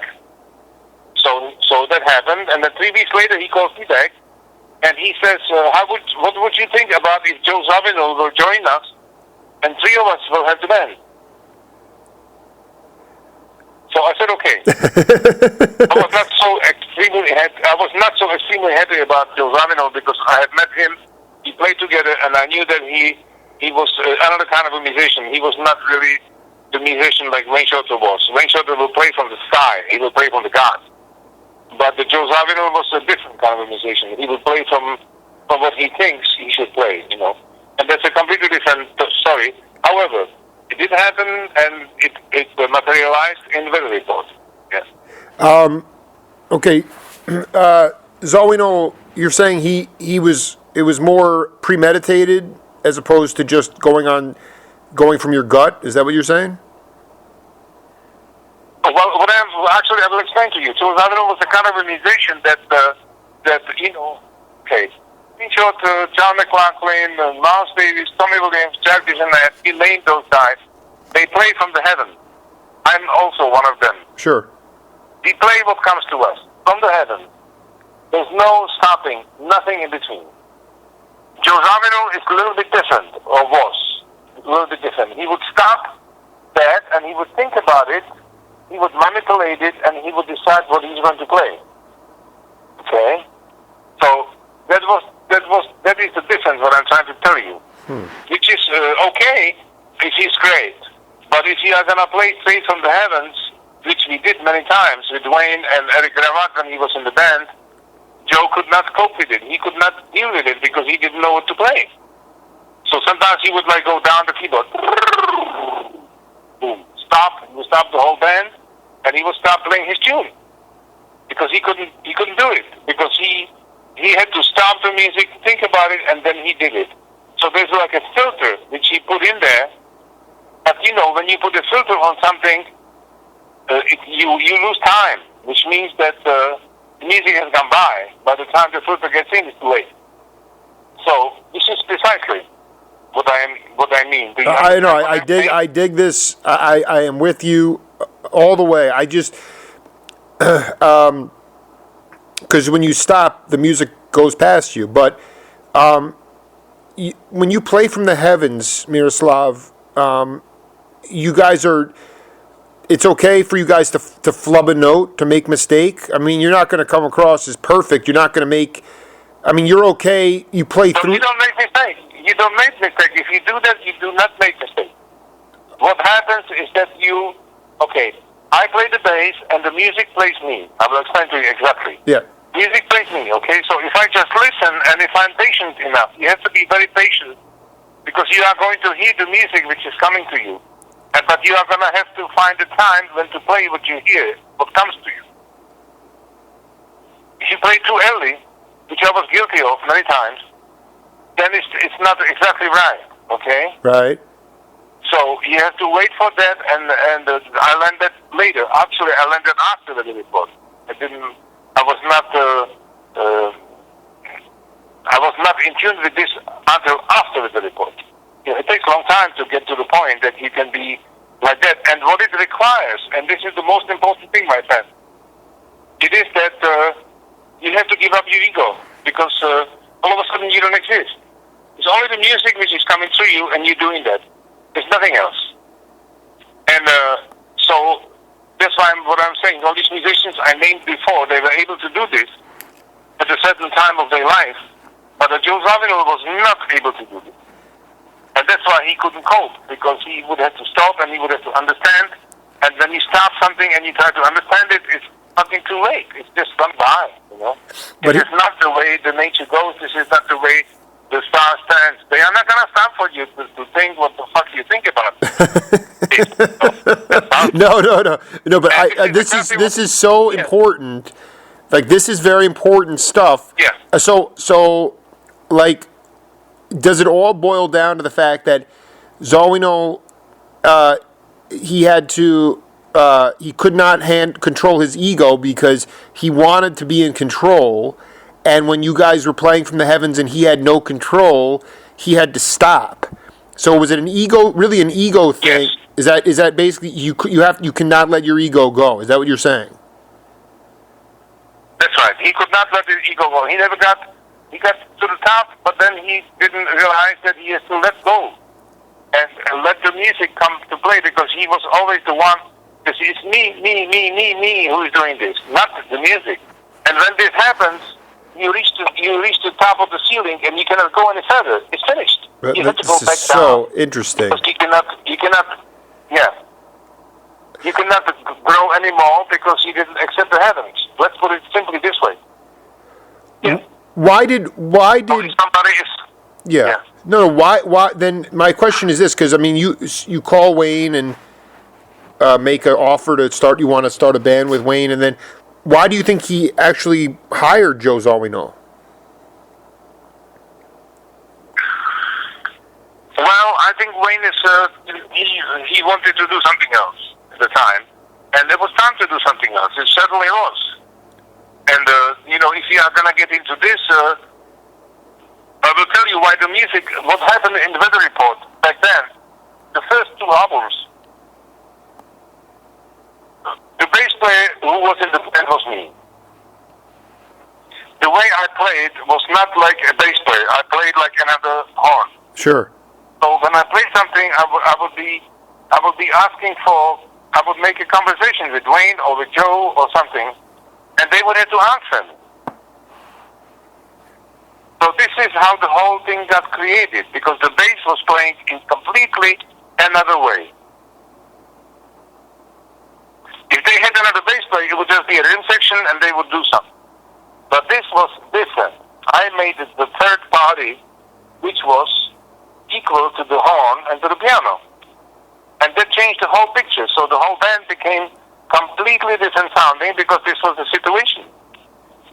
So that happened, and then 3 weeks later, he calls me back, and he says, what would you think about if Joe Zawinul will join us, and 3 of us will have the band? So I said, okay. I was not so extremely happy about Joe Zawinul because I had met him. He played together, and I knew that he was another kind of a musician. He was not really the musician like Wayne Shorter was. Wayne Shorter will play from the sky. He will play from the gods. But the Joe Zawinul was a different kind of a musician. He will play from what he thinks he should play, And that's a completely different story. However, it did happen, and it materialized in the Weather Report. Yes. Okay. Zawinul, you're saying it was more premeditated as opposed to just going from your gut? Is that what you're saying? Well, I will explain to you. So Zawinul was the kind of a musician that in short, John McLaughlin, Miles Davis, Tommy Williams, Jack DeJohnette, he named those guys. They play from the heaven. I'm also one of them. Sure. We play what comes to us from the heaven. There's no stopping, nothing in between. Joe Zawinul is a little bit different, or was a little bit different. He would stop that, and he would think about it. He would manipulate it, and he would decide what he's going to play. Okay, so that is the difference. What I'm trying to tell you, which is okay if he's great, but if you are gonna play straight from the heavens, which we did many times with Wayne and Eric Gravatt when he was in the band, Joe could not cope with it. He could not deal with it because he didn't know what to play. So sometimes he would go down the keyboard, boom, stop. He would stop the whole band, and he would stop playing his tune because he couldn't do it because he had to stop the music, think about it, and then he did it. So there's like a filter which he put in there. But when you put a filter on something, you lose time, which means that the music has gone by. By the time the filter gets in, it's too late. So this is precisely what I mean. I know. I dig this. I am with you all the way. I just because when you stop, the music goes past you. But when you play from the heavens, Miroslav, you guys are. It's okay for you guys to flub a note, to make mistake. I mean, you're not going to come across as perfect. You're not going to make. I mean, you're okay. You play through. You don't make mistake. You don't make mistake. If you do that, you do not make mistake. What happens is that I play the bass and the music plays me. I will explain to you exactly. Yeah. Music plays me, okay? So if I just listen and if I'm patient enough, you have to be very patient because you are going to hear the music which is coming to you. But you are going to have to find the time when to play what you hear, what comes to you. If you play too early, which I was guilty of many times, then it's not exactly right, okay? Right. So you have to wait for that, and I learned that later. Actually, I learned that after the report. I was not in tune with this until after the report. It takes a long time to get to the point that you can be like that. And what it requires, and this is the most important thing, my friend, it is that you have to give up your ego, because all of a sudden you don't exist. It's only the music which is coming through you, and you're doing that. There's nothing else. And so that's why what I'm saying, all these musicians I named before, they were able to do this at a certain time of their life, but Joe Zawinul was not able to do this. And that's why he couldn't cope, because he would have to stop and he would have to understand. And when you start something and you try to understand it, it's fucking too late. It's just gone by, But this is not the way the nature goes. This is not the way the star stands. They are not going to stop for you to think what the fuck you think about it. No. But this is so important. Like, this is very important stuff. Yeah. So, like, does it all boil down to the fact that Zawinul, he could not control his ego because he wanted to be in control, and when you guys were playing from the heavens and he had no control, he had to stop. So was it an ego thing? Yes. Is that basically you cannot let your ego go? Is that what you're saying? That's right. He could not let his ego go. He got to the top, but then he didn't realize that he has to let go and let the music come to play, because he was always the one. Because it's me who is doing this, not the music. And when this happens, you reach the top of the ceiling, and you cannot go any further. It's finished. You have to go back down. So interesting. Because you cannot grow anymore because you didn't accept the heavens. Let's put it simply this way. Yeah. Why did somebody is? Yeah. No. Why? Then my question is this, because I mean, you call Wayne and make an offer to start. You want to start a band with Wayne, and then why do you think he actually hired Joe Zawinul? Well, I think Wayne is he wanted to do something else at the time, and there was time to do something else. It certainly was. And if you are gonna get into this, I will tell you why the music. What happened in the Weather Report back then? The first two albums, the bass player who was in the band was me. The way I played was not like a bass player. I played like another horn. Sure. So when I played something, I would be asking for. I would make a conversation with Wayne or with Joe or something, and they would have to answer me. So this is how the whole thing got created, because the bass was playing in completely another way. If they had another bass player, it would just be a rhythm section and they would do something. But this was different. I made it the third party, which was equal to the horn and to the piano. And that changed the whole picture. So the whole band became completely different sounding, because this was the situation.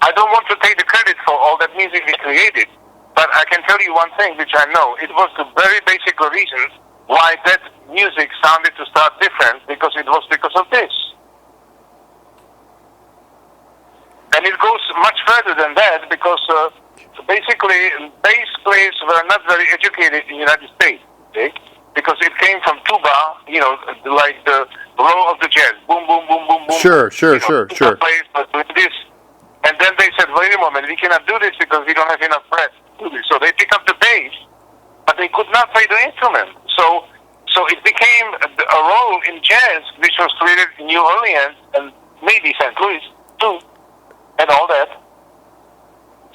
I don't want to take the credit for all that music we created, but I can tell you one thing which I know. It was the very basic reason why that music sounded to start different, because it was because of this. And it goes much further than that, because basically bass players were not very educated in the United States, okay? Because it came from tuba, like the blow of the jazz, boom, boom, boom, boom, boom. Sure. Players were doing this. And then they said, wait a moment, we cannot do this because we don't have enough breath to do this. So they pick up the bass, but they could not play the instrument. So it became a role in jazz, which was created in New Orleans and maybe St. Louis too, and all that.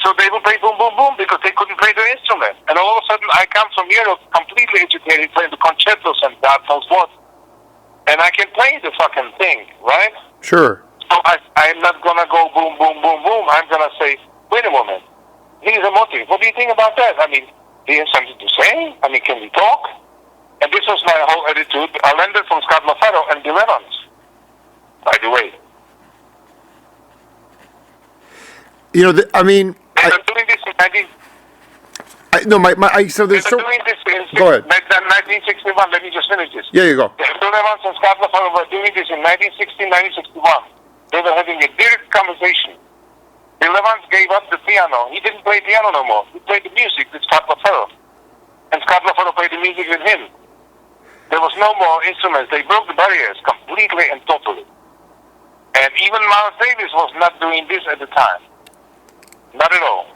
So they would play boom, boom, boom because they couldn't play the instrument. And all of a sudden, I come from Europe completely educated, playing the concertos and God knows what. And I can play the fucking thing, right? Sure. So I'm not going to go boom, boom, boom, boom. I'm going to say, wait a moment. Here's a motive. What do you think about that? I mean, Do you have something to say? I mean, can we talk? And this was my whole attitude. I landed from Scott LaFaro and Bill Evans, by the way. You know, I mean... They were doing this in 19... so there's so... doing this in Go ahead. 1961. Let me just finish this. Yeah, you go. Bill Evans and Scott LaFaro were doing this in 1960, 1961. They were having a direct conversation. Bill Evans gave up the piano. He didn't play piano no more. He played the music with Scott LaFaro. And Scott LaFaro played the music with him. There was no more instruments. They broke the barriers completely and totally. And even Miles Davis was not doing this at the time. Not at all.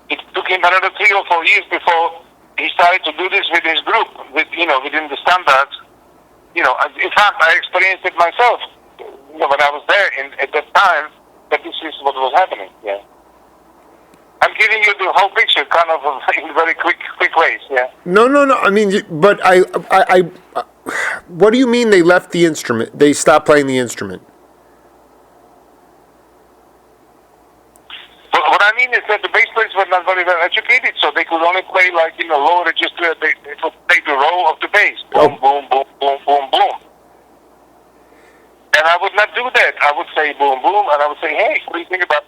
It took him another 3 or 4 years before he started to do this with his group, within the standards. In fact, I experienced it myself. When I was there at that time, that this is what was happening. Yeah. I'm giving you the whole picture, kind of in very quick ways. Yeah. No. I mean, but I. What do you mean they left the instrument? They stopped playing the instrument. What I mean is that the bass players were not very well educated, so they could only play low register. They would play the roll of the bass. Boom, boom, boom, boom, boom, boom. And I would not do that. I would say boom, boom, and I would say, hey, what do you think about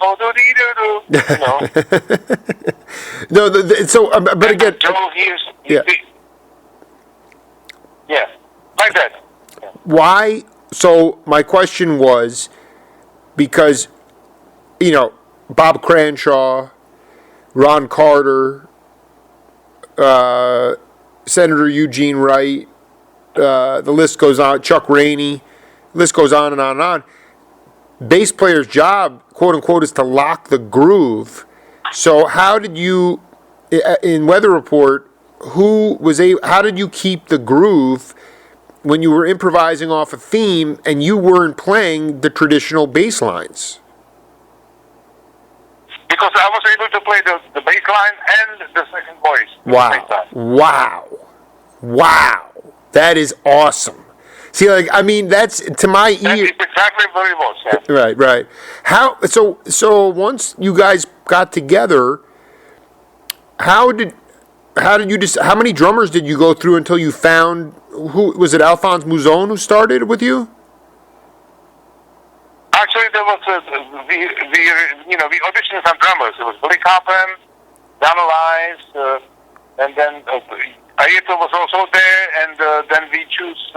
No, so, but again... Joe hears... Yeah. Yeah, like that. Yeah. Why? So, my question was, because, Bob Cranshaw, Ron Carter, Senator Eugene Wright, the list goes on, Chuck Rainey, the list goes on and on and on. Bass player's job, quote unquote, is to lock the groove. So how did you, in Weather Report, how did you keep the groove when you were improvising off a theme and you weren't playing the traditional bass lines? Because I was able to play the bass line and the second voice. Wow. That is awesome. See, that's to my ear. That is exactly what it was. Yeah. Right. How? So once you guys got together, how many drummers did you go through until you found who was it? Alphonse Mouzon who started with you? Actually, there was the auditions and drummers. It was Billy Coppen, Donald Ives, and then Ayrton was also there, and then we choose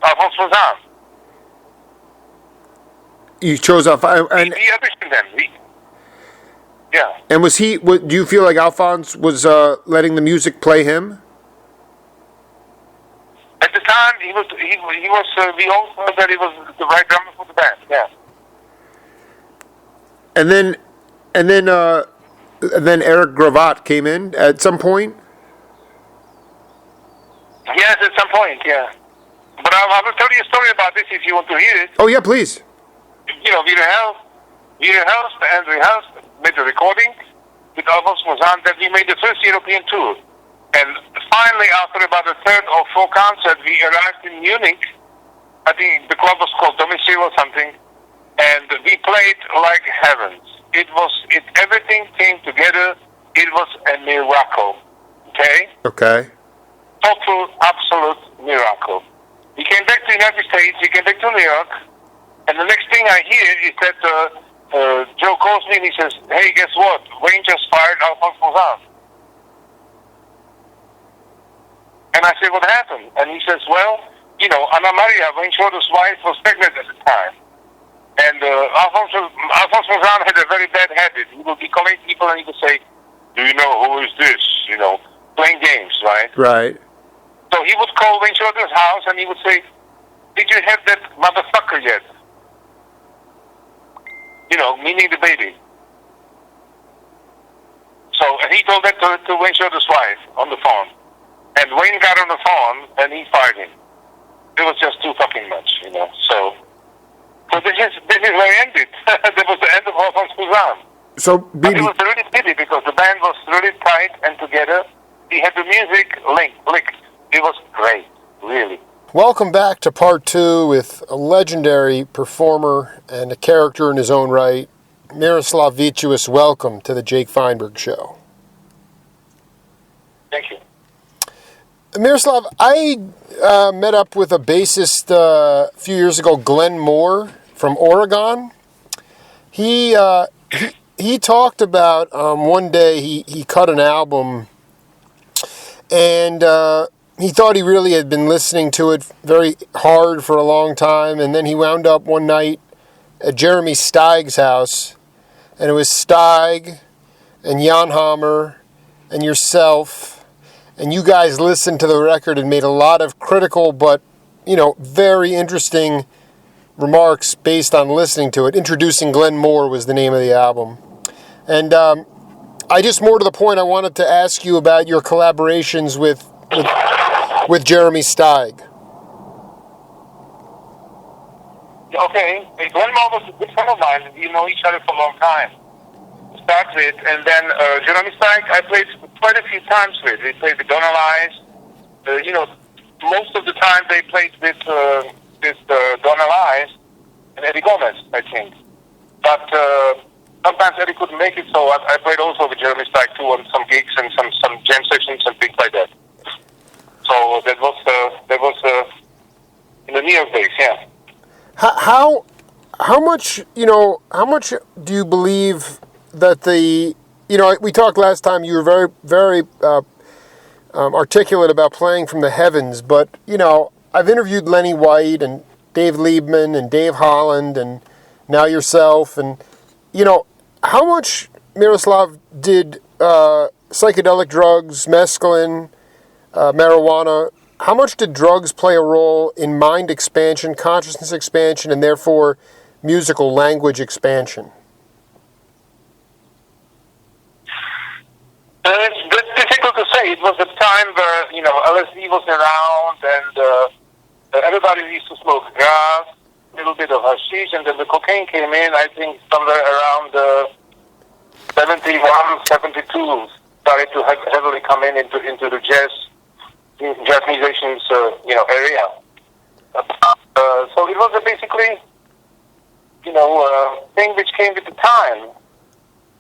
Alphonse Mouzon. You chose Alphonse, and we auditioned them. Yeah. And was he? Do you feel like Alphonse was letting the music play him? At the time, he was. We all thought that he was the right drummer for the band. Yeah. And then Eric Gravatt came in at some point. Yes, at some point. Yeah. But I will tell you a story about this if you want to hear it. Oh yeah, please. We rehearsed and made the recording with Alphonse Mouzon. Then we made the first European tour. And finally, after about the third or fourth concert, we arrived in Munich. I think the club was called Domicile or something. And we played like heavens. Everything came together. It was a miracle. Okay? Okay. Total, absolute miracle. We came back to the United States. We came back to New York. And the next thing I hear is that Joe calls me and he says, hey, guess what? Wayne just fired Alphonse Mouzon. And I said, what happened? And he says, well, Anna Maria, Wayne Shorter's wife, was pregnant at the time. And Alphonse Mouzon had a very bad habit. He would be calling people and he would say, do you know who is this? Playing games, right? Right. So he would call Wayne Shorter's house and he would say, did you have that motherfucker yet? Meaning the baby. So, and he told that to Wayne Shorter's wife on the phone. And Wayne got on the phone and he fired him. It was just too fucking much, So this is where it ended. That was the end of Alphonse Mouzon. So, but it was really pity because the band was really tight and together. We had the music licked. It was great, really. Welcome back to part 2 with a legendary performer and a character in his own right, Miroslav Vitous. Welcome to the Jake Feinberg Show. Miroslav, I met up with a bassist a few years ago, Glenn Moore from Oregon. He talked about one day he cut an album, and he thought he really had been listening to it very hard for a long time, and then he wound up one night at Jeremy Steig's house, and it was Steig and Jan Hammer and yourself, and you guys listened to the record and made a lot of critical but, very interesting remarks based on listening to it. Introducing Glenn Moore was the name of the album. And I just, more to the point, I wanted to ask you about your collaborations with Jeremy Steig. Okay, Glenn Moore was a good friend of mine. We know each other for a long time. Start with, and then Jeremy Steig, I played quite a few times with. We played with Donald Eyes. Most of the time they played with Donald Eyes and Eddie Gomez, I think. But sometimes Eddie couldn't make it, so I played also with Jeremy Steig too on some gigs and some jam sessions and things like that. So that was in the New York days, yeah. How much do you believe that we talked last time, you were very, very articulate about playing from the heavens, but, I've interviewed Lenny White and Dave Liebman and Dave Holland and now yourself, and, how much, Miroslav, did psychedelic drugs, mescaline, marijuana, how much did drugs play a role in mind expansion, consciousness expansion, and therefore musical language expansion? It's difficult to say. It was a time where, LSD was around and everybody used to smoke grass, a little bit of hashish, and then the cocaine came in, I think, somewhere around 71, 72, started to heavily come into the jazz musicians, area. So it was basically, thing which came with the time.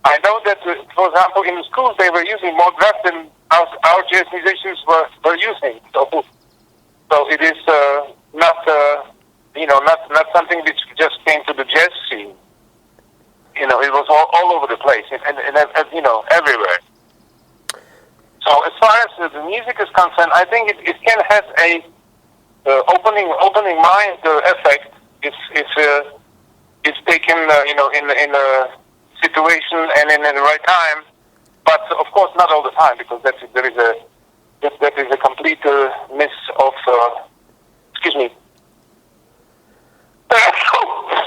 I know that, for example, in the schools they were using more drugs than our jazz musicians were using. So it is not something which just came to the jazz scene. It was all over the place and everywhere. So as far as the music is concerned, I think it can have a opening mind effect if taken in a situation and in the right time, but of course not all the time, because that is a complete miss of excuse me.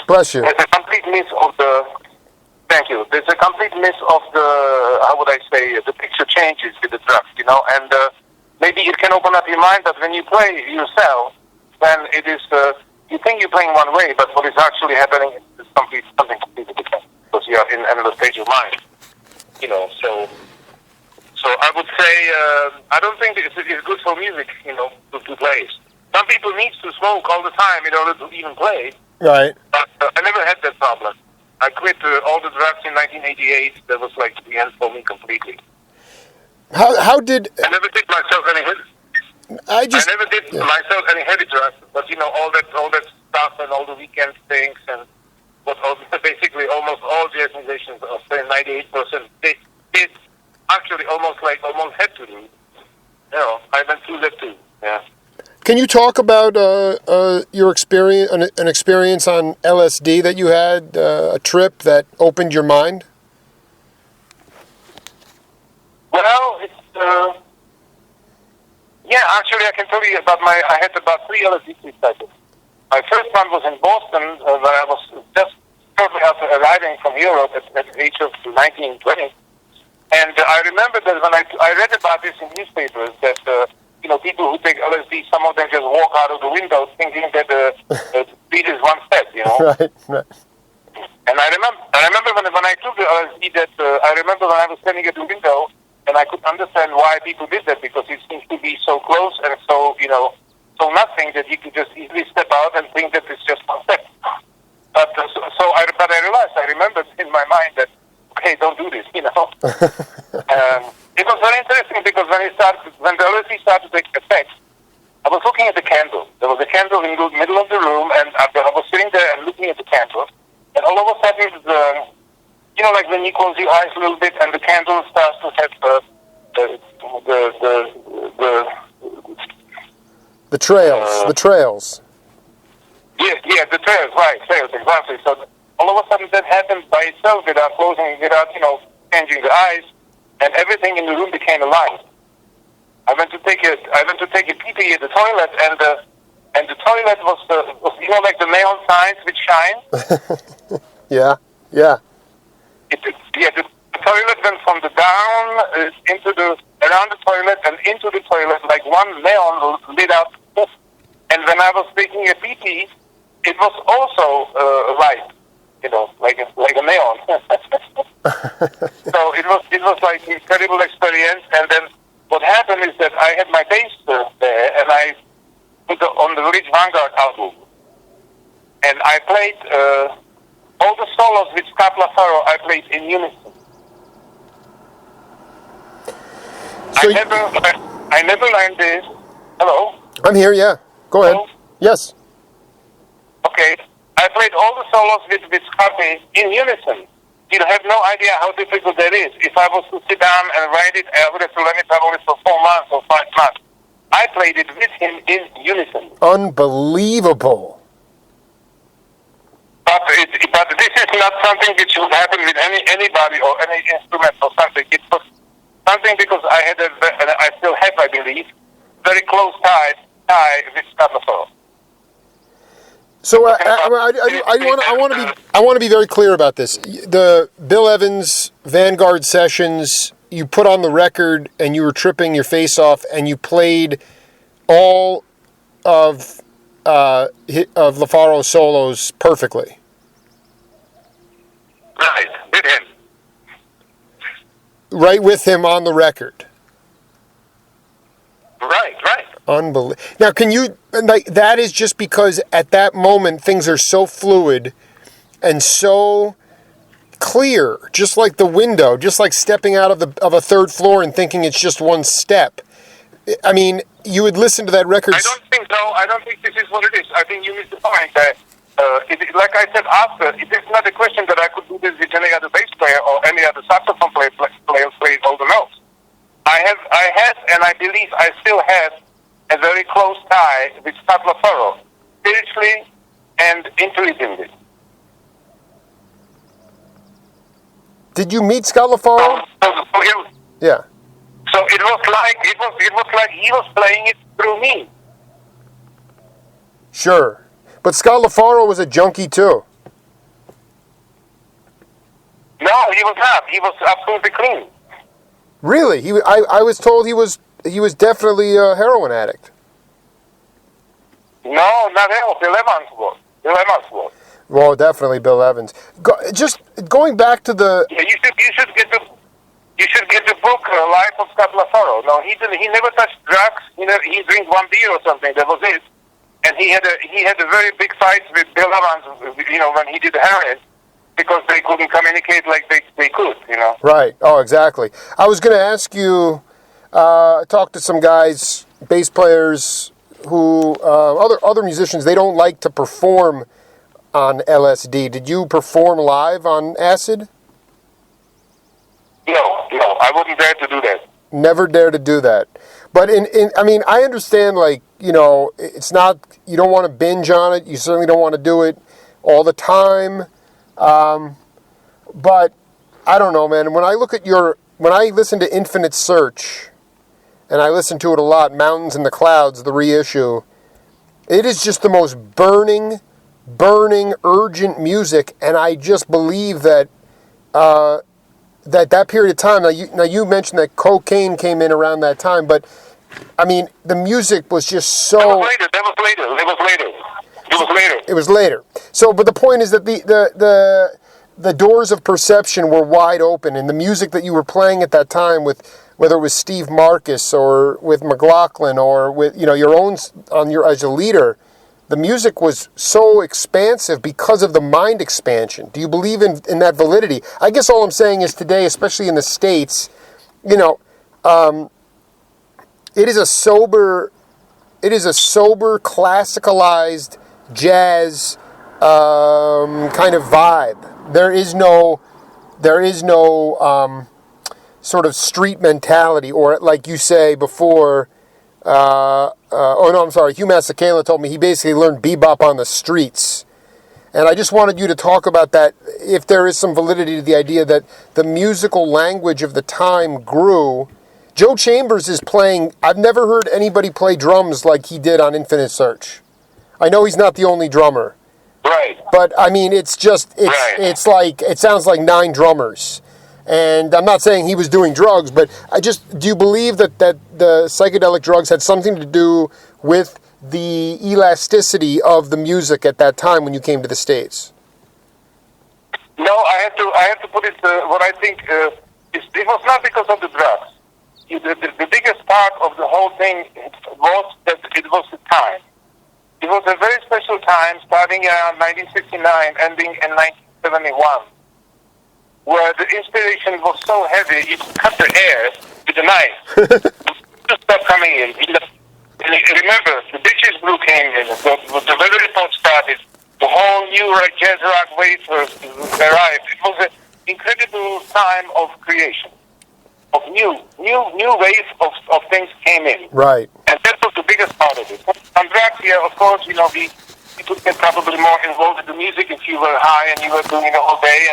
Bless you. There's a complete miss of the. Thank you. There's a complete miss of the. How would I say? The picture changes with the drugs, and maybe it can open up your mind that when you play yourself, then it is. You think you're playing one way, but what is actually happening is something completely different, because you are in another stage of mind. So I would say I don't think it's good for music, to play. Some people need to smoke all the time in order to even play. Right. But I never had that problem. I quit all the drugs in 1988. That was like the end for me completely. How did I never did myself any heavy. I never did myself any heavy drugs, but all that stuff and all the weekend things and what basically almost all jazz musicians, I'll say 98%, they did actually almost had to do. I went through that too. Yeah. Can you talk about your experience, an experience on LSD that you had, a trip that opened your mind? Well, it's actually I can tell you about I had about 3 LSD trips. My first one was in Boston, where I was just shortly after arriving from Europe at the age of 19, 20. And I remember that when I read about this in newspapers, that people who take LSD, some of them just walk out of the window thinking that the speed is one step, Right. And I remember when I took the LSD, that I remember when I was standing at the window, and I could understand why people did that, because it seems to be so close and so nothing that you could just easily step out and think that it's just one step. But I realized, I remembered in my mind that, okay, don't do this, It was very interesting, because when the LSD started to take effect, happens, like when you close your eyes a little bit and the candle starts to have the trails. Yeah, the trails, right, trails, exactly. So all of a sudden that happened by itself without closing, without, changing the eyes, and everything in the room became alive. I went to take a pee-pee at the toilet, and the toilet was like the neon signs which shine. Yeah. The toilet went from the down around the toilet and into the toilet like one neon lit up. And when I was taking a pee-pee, it was also light, like a neon. So it was like an incredible experience. And then what happened is that I had my bass there, and I put on the Rich Vanguard album, and I played all the solos with Scott LaFaro. I played in unison. So I never learned this. Hello? I'm here, yeah. Go ahead. Hello? Yes. Okay. I played all the solos with Scotty in unison. You have no idea how difficult that is. If I was to sit down and write it, I would have to learn it probably for 4 months or 5 months. I played it with him in unison. Unbelievable. But this is not something which would happen with anybody or any instrument or something. It was something because I still have, I believe, very close tie with Scott LaFaro. So I want to be very clear about this. The Bill Evans Vanguard sessions, you put on the record and you were tripping your face off, and you played all of LaFaro's solos perfectly. Right, with him. Right with him on the record. Right. Unbelievable. Now, that is just because at that moment things are so fluid and so clear, just like the window, just like stepping out of a third floor and thinking it's just one step. I mean, you would listen to that record. I don't think so. I don't think this is what it is. I think you missed the point that, like I said after, it is not a question that I could do this with any other bass player or any other saxophone player play all the notes. I had, and I believe I still have, a very close tie with Scott LaFaro, spiritually and intuitively. Did you meet Scott LaFaro? Yeah. So it was like he was playing it through me. Sure, but Scott LaFaro was a junkie too. No, he was not. He was absolutely clean. Really? I was told he was definitely a heroin addict. No, not him. Bill Evans was. Well, definitely Bill Evans. Just going back to the. Yeah, you should get the book Life of Scott LaFaro. No, he didn't. He never touched drugs. He drank one beer or something. That was it. And he had a very big fight with Bill Evans. When he did heroin, because they couldn't communicate like they could. Right. Oh, exactly. I was going to ask you. Talk to some guys, bass players, who other musicians. They don't like to perform on LSD. Did you perform live on acid? No, I wouldn't dare to do that. Never dare to do that. But I understand, it's not, you don't want to binge on it. You certainly don't want to do it all the time. But I don't know, man. When I listen to Infinite Search, and I listen to it a lot, Mountains in the Clouds, the reissue, it is just the most burning, urgent music, and I just believe that that period of time. Now you mentioned that cocaine came in around that time, but I mean the music was just so. That was later. So, but the point is that the doors of perception were wide open, and the music that you were playing at that time, with whether it was Steve Marcus or with McLaughlin or with your own as a leader. The music was so expansive because of the mind expansion. Do you believe in that validity? I guess all I'm saying is today, especially in the States, it is a sober, classicalized jazz kind of vibe. there is no sort of street mentality, or like you say before. Hugh Masekela told me he basically learned bebop on the streets. And I just wanted you to talk about that, if there is some validity to the idea that the musical language of the time grew. Joe Chambers is playing, I've never heard anybody play drums like he did on Infinite Search. I know he's not the only drummer. Right. But, I mean, it sounds like 9 drummers. And I'm not saying he was doing drugs, but do you believe that the psychedelic drugs had something to do with the elasticity of the music at that time when you came to the States? No, I have to put it, what I think, it was not because of the drugs. The biggest part of the whole thing was that it was the time. It was a very special time, starting around 1969, ending in 1971. Where the inspiration was so heavy, you could cut the air with a knife. Just stop coming in. Remember, the Bitches Brew came in. The weather report started. The whole new jazz rock wave arrived. It was an incredible time of creation. Of new wave of things came in. Right. And that was the biggest part of it. On drugs, yeah, of course, people get probably more involved in the music if you were high and you were doing it all day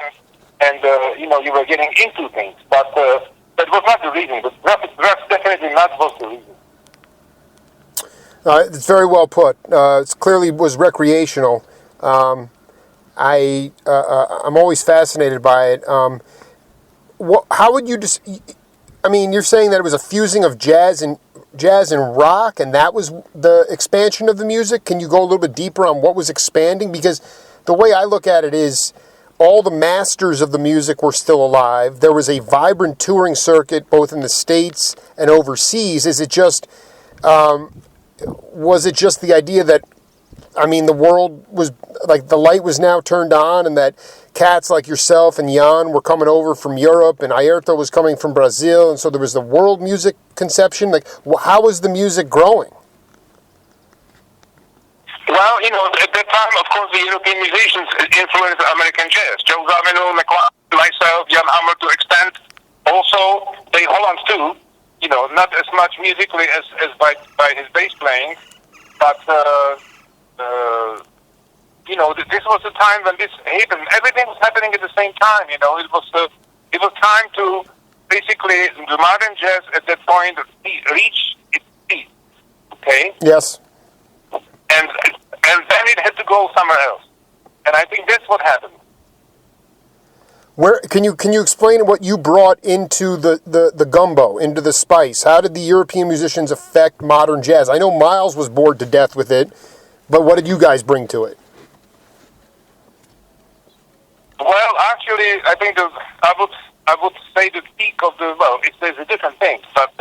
and you were getting into things, but that was not the reason. But drugs definitely not was the reason. It's very well put. It clearly was recreational. I'm always fascinated by it. How would you just? I mean, you're saying that it was a fusing of jazz and rock, and that was the expansion of the music. Can you go a little bit deeper on what was expanding? Because the way I look at it is, all the masters of the music were still alive. There was a vibrant touring circuit both in the States and overseas. Was it just the idea that, I mean, the world was, like, the light was now turned on, and that cats like yourself and Jan were coming over from Europe, and Ayrton was coming from Brazil, and so there was the world music conception? Like, how was the music growing? Well, at that time, of course, the European musicians influenced American jazz. Joe Zawinul, myself, Jan Hammer to extent. Also, Dave Holland too. Not as much musically as by his bass playing, but this was the time when this happened. Everything was happening at the same time. It was time to basically the modern jazz at that point reach its peak. Okay. Yes. And then it had to go somewhere else. And I think that's what happened. Where can you explain what you brought into the gumbo, into the spice? How did the European musicians affect modern jazz? I know Miles was bored to death with it, but what did you guys bring to it? Well, actually, I think I would say the peak of there's a different thing, but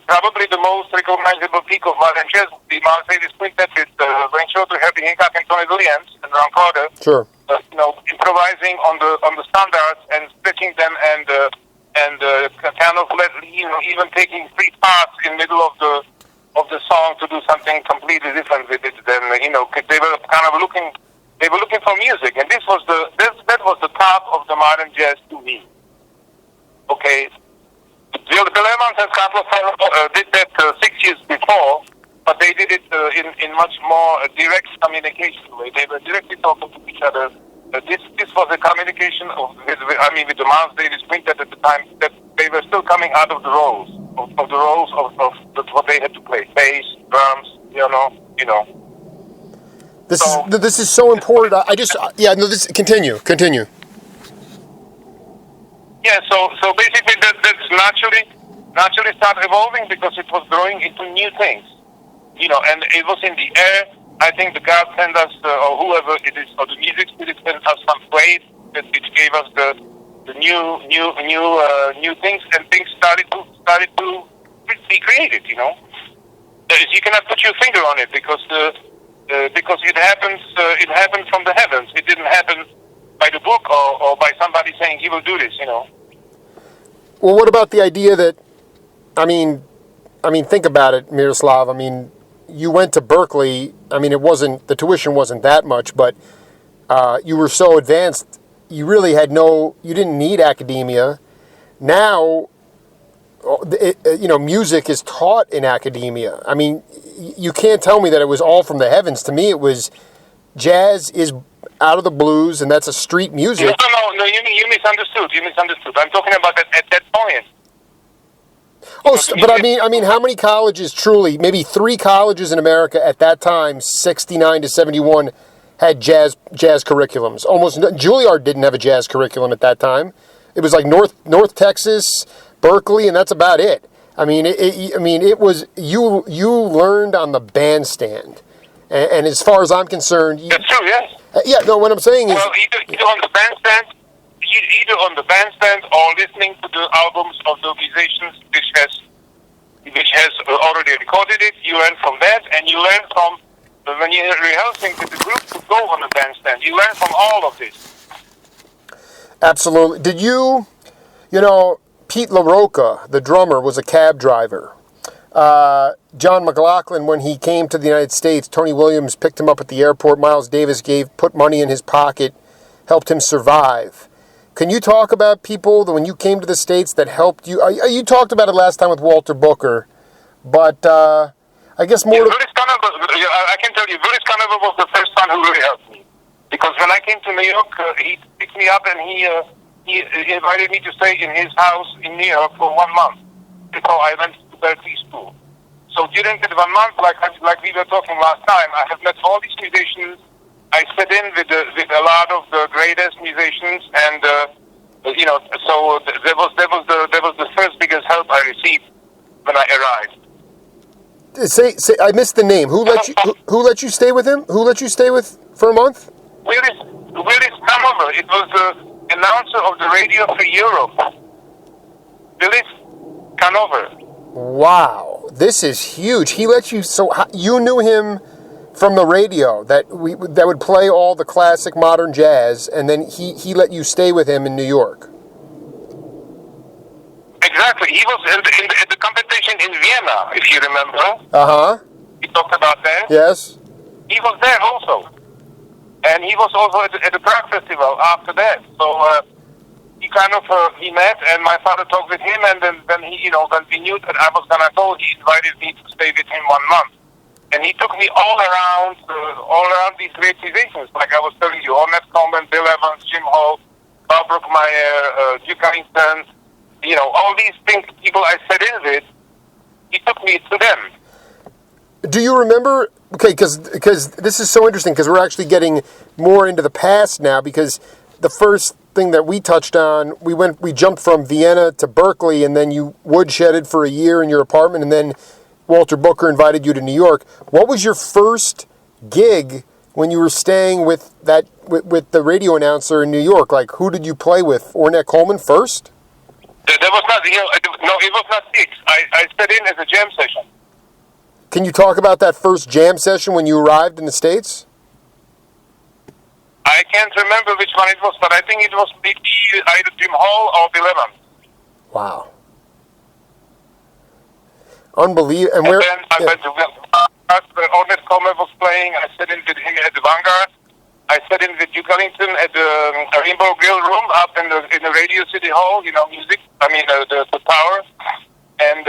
probably the most recognizable peak of modern jazz would be Miles Davis Quintet with Wayne Shorter, Herbie Hancock, and Tony Williams and Ron Carter. Sure. Improvising on the standards and stretching them and kind of even taking 3 parts in the middle of the song to do something completely different with it. Then they were kind of looking for music, and that was the top of the modern jazz to me. Okay. Bill Evans and Scott LaFaro did that 6 years before, but they did it in much more direct communication way. They were directly talking to each other. This was a communication with the Miles Davis Quintet at the time, that they were still coming out of the roles of what they had to play: bass, drums, This is so important. Continue. Yeah, so basically that's naturally started evolving because it was growing into new things, and it was in the air. I think the God sent us, or whoever it is, or the music spirit sent us some waves which gave us the new things, and things started to be created. You cannot put your finger on it because it happened from the heavens. It didn't happen by the book or by somebody saying he will do this. Well, what about the idea that, I mean, think about it, Miroslav. I mean, you went to Berkeley. I mean, the tuition wasn't that much, but you were so advanced you really you didn't need academia. Now, music is taught in academia. I mean, you can't tell me that it was all from the heavens. To me, it was jazz is out of the blues, and that's a street music. No, you misunderstood. I'm talking about at that point. Oh, but I mean, how many colleges truly, maybe 3 colleges in America at that time, 69 to 71, had jazz curriculums. Almost, Juilliard didn't have a jazz curriculum at that time. It was like North Texas, Berkeley, and that's about it. I mean, it was, you learned on the bandstand. And as far as I'm concerned... That's true, yes. Yeah, no, what I'm saying is... Well, either on the bandstand or listening to the albums of the musicians which has already recorded it, you learn from that, and you learn from when you're rehearsing with the group to go on the bandstand. You learn from all of this. Absolutely. Did Pete LaRocca, the drummer, was a cab driver. John McLaughlin, when he came to the United States, Tony Williams picked him up at the airport. Miles Davis put money in his pocket, helped him survive. Can you talk about people that when you came to the States that helped you? You talked about it last time with Walter Booker, but I guess more... I can tell you, Willis Cannonball was the first one who really helped me. Because when I came to New York, he picked me up and he invited me to stay in his house in New York for 1 month before I went to Berkeley School. So during that 1 month, like we were talking last time, I have met all these musicians. I sat in with a lot of the greatest musicians, and so that was the first biggest help I received when I arrived. Say, I missed the name. Who let you stay with him? Who let you stay with for a month? Willis Cannonball. It was the announcer of the Radio Free Europe. Willis Cannonball. Wow, this is huge. He let you. So you knew him from the radio that would play all the classic modern jazz, and then he let you stay with him in New York. Exactly. He was in the competition in Vienna, if you remember. Uh-huh. We talked about that. Yes. He was there also. And he was also at the Prague Festival after that. So he met, and my father talked with him, and then when we knew that I was going to go, he invited me to stay with him 1 month. And he took me all around these great musicians, like I was telling you, Ornette Coleman, Bill Evans, Jim Hall, Bob Brookmeyer, Duke Ellington, all these people I sat in with, he took me to them. Do you remember, okay, because this is so interesting, because we're actually getting more into the past now, because the first thing that we touched on, we jumped from Vienna to Berkeley, and then you woodshedded for a year in your apartment, and then Walter Booker invited you to New York. What was your first gig when you were staying with the radio announcer in New York? Like, who did you play with? Ornette Coleman first? That was not, it was not gigs. I sat in as a jam session. Can you talk about that first jam session when you arrived in the States? I can't remember which one it was, but I think it was maybe either Jim Hall or Bill Evans. Wow. Unbelievable. And where? Then I went to Ornette Coleman was playing. I sat in with him at the Vanguard. I sat in with Duke Ellington at the Rainbow Grill room up in the Radio City Hall. Music. The tower. And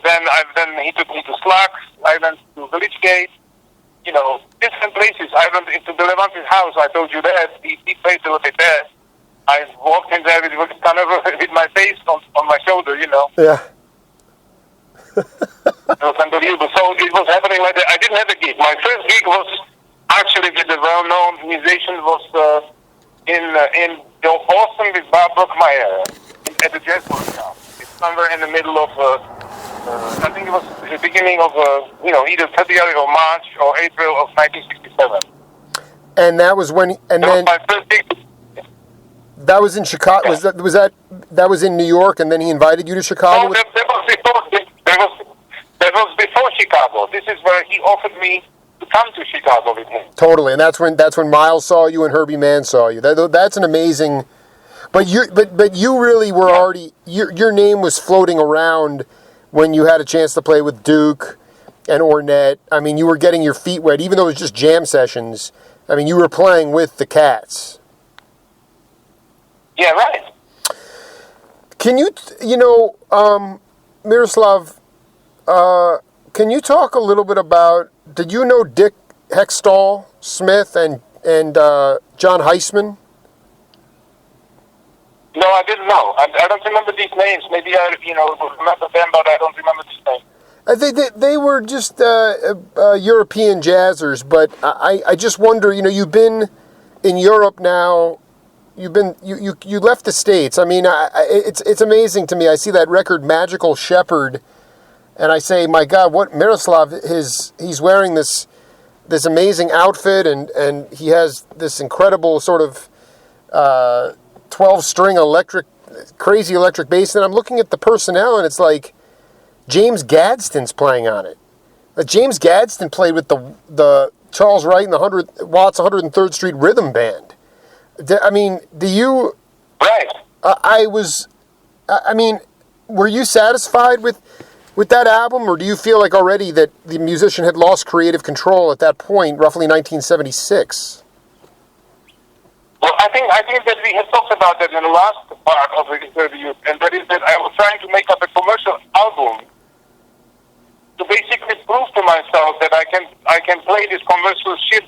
then he took me to Slacks. I went to Village Gate. Different places. I went into Bill Evans' house. I told you that. He played a little bit there. I walked in there with my face on my shoulder. Yeah. It was unbelievable. So it was happening like that. I didn't have a gig. My first gig was actually with the well-known musician was in Boston with Bob Brookmeyer at the Jazz Workshop. It's somewhere in the middle of, I think it was the beginning of, either February or March or April of 1967. And that was when, and that then was my first gig. That was in Chicago. Yeah. That was in New York, and then he invited you to Chicago. No, that was before Chicago. This is where he offered me to come to Chicago with him. Totally, and that's when Miles saw you and Herbie Mann saw you. That's an amazing. But you really were already your name was floating around when you had a chance to play with Duke and Ornette. I mean, you were getting your feet wet, even though it was just jam sessions. I mean, you were playing with the Cats. Yeah, right. Can you, Miroslav, can you talk a little bit about, did you know Dick Hextall Smith and John Heisman? No, I didn't know. I don't remember these names. Maybe I, remember them, but I don't remember these names. They were just European jazzers, but I just wonder, you've been in Europe now. You left the States. I mean, it's amazing to me. I see that record Magical Shepherd, and I say, my God, what Miroslav he's wearing this amazing outfit, and he has this incredible sort of 12-string crazy electric bass. And I'm looking at the personnel, and it's like James Gadsden's playing on it. James Gadsden played with the Charles Wright and the Watts 103rd Street Rhythm Band. I mean, do you... Right. Were you satisfied with that album, or do you feel like already that the musician had lost creative control at that point, roughly 1976? Well, I think that we have talked about that in the last part of the interview, and that is that I was trying to make up a commercial album to basically prove to myself that I can play this commercial shit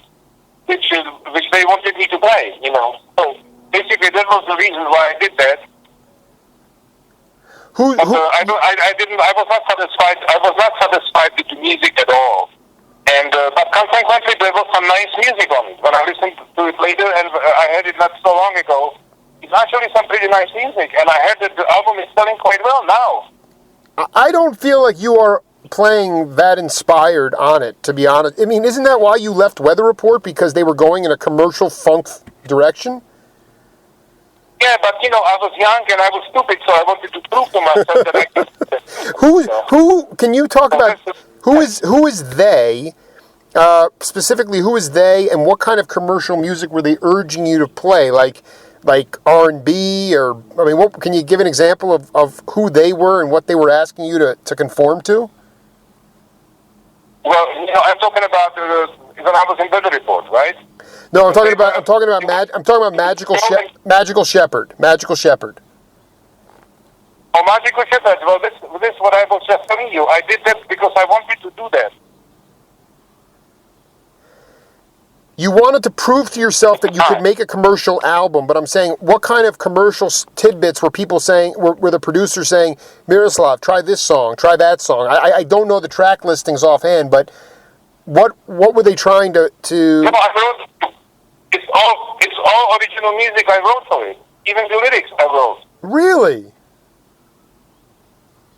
which they wanted me to play, So basically, that was the reason why I did that. I was not satisfied. I was not satisfied with the music at all. And but consequently, there was some nice music on it. When I listened to it later, and I heard it not so long ago, it's actually some pretty nice music. And I heard that the album is selling quite well now. I don't feel like you are playing that inspired on it, to be honest. I mean, isn't that why you left Weather Report? Because they were going in a commercial funk direction? Yeah, but I was young and I was stupid, so I wanted to prove to myself that I could. Who can you talk about? Who is they? Specifically, who is they, and what kind of commercial music were they urging you to play? Like R&B, or what? Can you give an example of who they were and what they were asking you to conform to? Well, I'm talking about when I was in Weather Report, right? No, I'm talking about Magical Shepherd. Magical Shepherd. Oh, Magical Shepherd. Well, this is what I was just telling you. I did that because I wanted to do that. You wanted to prove to yourself that you could make a commercial album, but I'm saying, what kind of commercial tidbits were people saying, were the producers saying, Miroslav, try this song, try that song? I don't know the track listings offhand, but what were they trying to... No, I wrote... It's all original music I wrote for it. Even the lyrics I wrote. Really?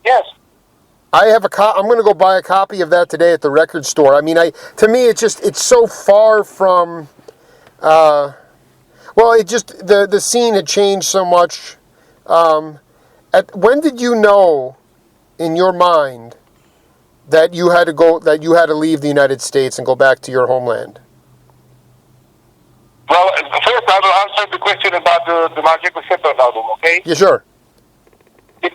Yes. I have I'm going to go buy a copy of that today at the record store. I mean, to me, it's so far from, the scene had changed so much. When did you know, in your mind, that you had to leave the United States and go back to your homeland? Well, first I will answer the question about the Magical Shepherd album, okay? Yeah, sure. I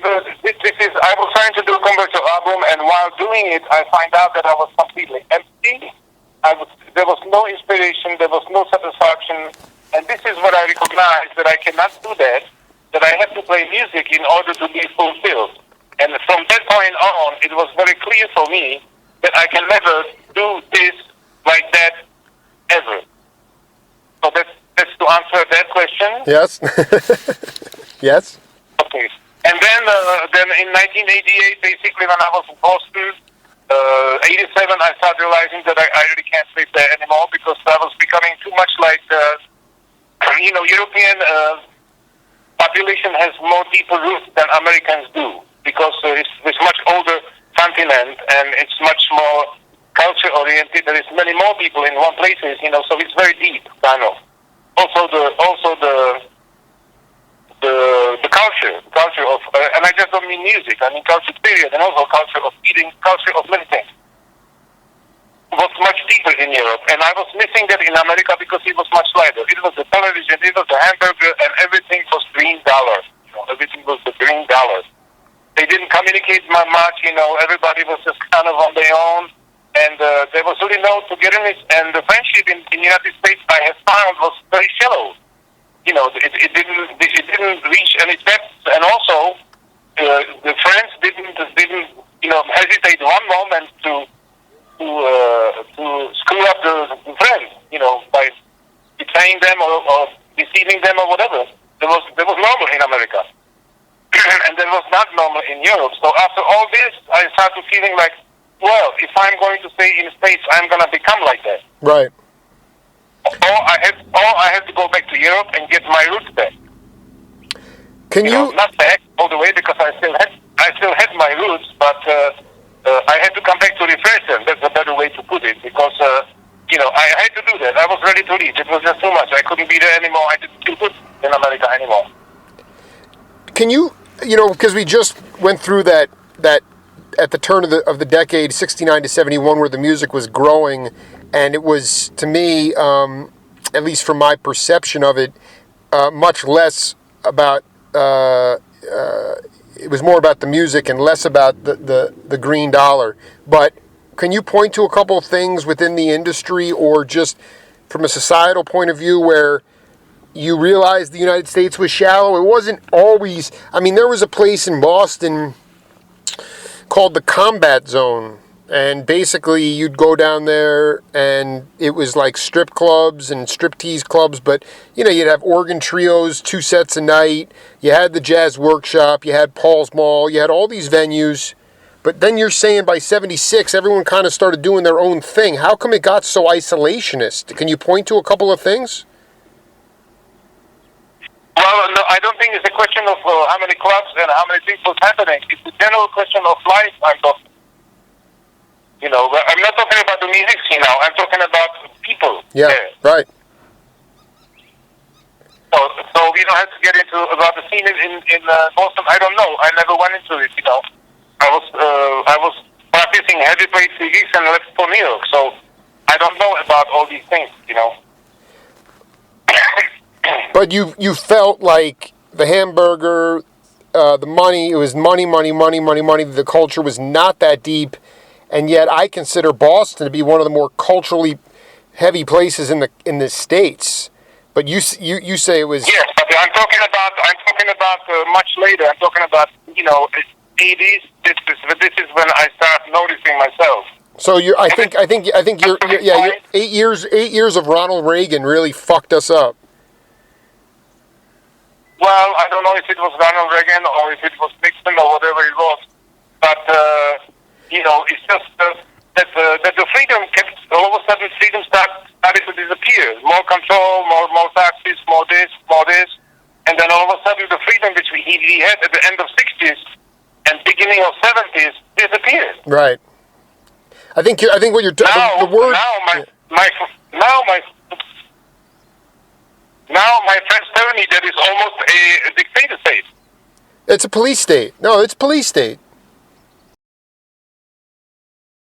was trying to do a commercial album, and while doing it, I find out that I was completely empty. There was no inspiration, there was no satisfaction, and this is what I recognized, that I cannot do that I have to play music in order to be fulfilled. And from that point on, it was very clear for me that I can never do this like that ever. So that's to answer that question. Yes. Yes. Okay. And then in 1988, basically when I was in Boston, 87, I started realizing that I really can't live there anymore because I was becoming too much like, European population has more deeper roots than Americans do because it's much older continent and it's much more culture oriented. There is many more people in one places, so it's very deep, kind of. Also the culture of, and I just don't mean music, I mean culture period, and also culture of eating, culture of many things. It was much deeper in Europe, and I was missing that in America because it was much lighter. It was the television, it was the hamburger, and everything was $green. Everything was the $green. They didn't communicate much, everybody was just kind of on their own, and there was really no togetherness, and the friendship in the United States I have found was very shallow. it didn't reach any depth, and also the friends didn't hesitate one moment to screw up the friends, by betraying them or deceiving them or whatever. There was normal in America, and there was not normal in Europe. So after all this, I started feeling like, well, if I'm going to stay in the States, I'm going to become like that. Right. Or I have to go back to Europe and get my roots back. Can you not back all the way, because I still had my roots, but I had to come back to refresh them. That's a better way to put it, because I had to do that. I was ready to leave. It was just too much. I couldn't be there anymore. I didn't feel good in America anymore. Can you, because we just went through that at the turn of the decade, 69 to 71, where the music was growing, and it was, to me, at least from my perception of it, much less about, it was more about the music and less about the green dollar. But can you point to a couple of things within the industry, or just from a societal point of view, where you realized the United States was shallow? It wasn't always. I mean, there was a place in Boston called the Combat Zone, and basically you'd go down there and it was like strip clubs and striptease clubs, but you'd have organ trios, 2 sets a night, you had the Jazz Workshop, you had Paul's Mall, you had all these venues. But then you're saying by 76 everyone kind of started doing their own thing. How come it got so isolationist? Can you point to a couple of things? Well, no, I don't think it's a question of how many clubs and how many things was happening. It's a general question of life I'm talking. I'm not talking about the music scene now. I'm talking about people. Yeah, there. Right. So we don't have to get into about the scene in Boston. I don't know. I never went into it. I was practicing heavy bass gigs and left for New York. So I don't know about all these things. But you felt like the hamburger, the money, it was money. The culture was not that deep, and yet I consider Boston to be one of the more culturally heavy places in the States. But you say it was. Yes, but I'm talking about much later. I'm talking about 80s. This is when I start noticing myself. So I think you're 8 years of Ronald Reagan really fucked us up. Well, I don't know if it was Ronald Reagan or if it was Nixon or whatever it was, but it's just that the freedom kept, all of a sudden freedom started to disappear. More control, more taxes, more this, and then all of a sudden the freedom which we had at the end of 60s and beginning of 70s disappeared. Right. I think what you're the word. Now my friends tell me that it's almost a dictator state. It's a police state. No, it's police state.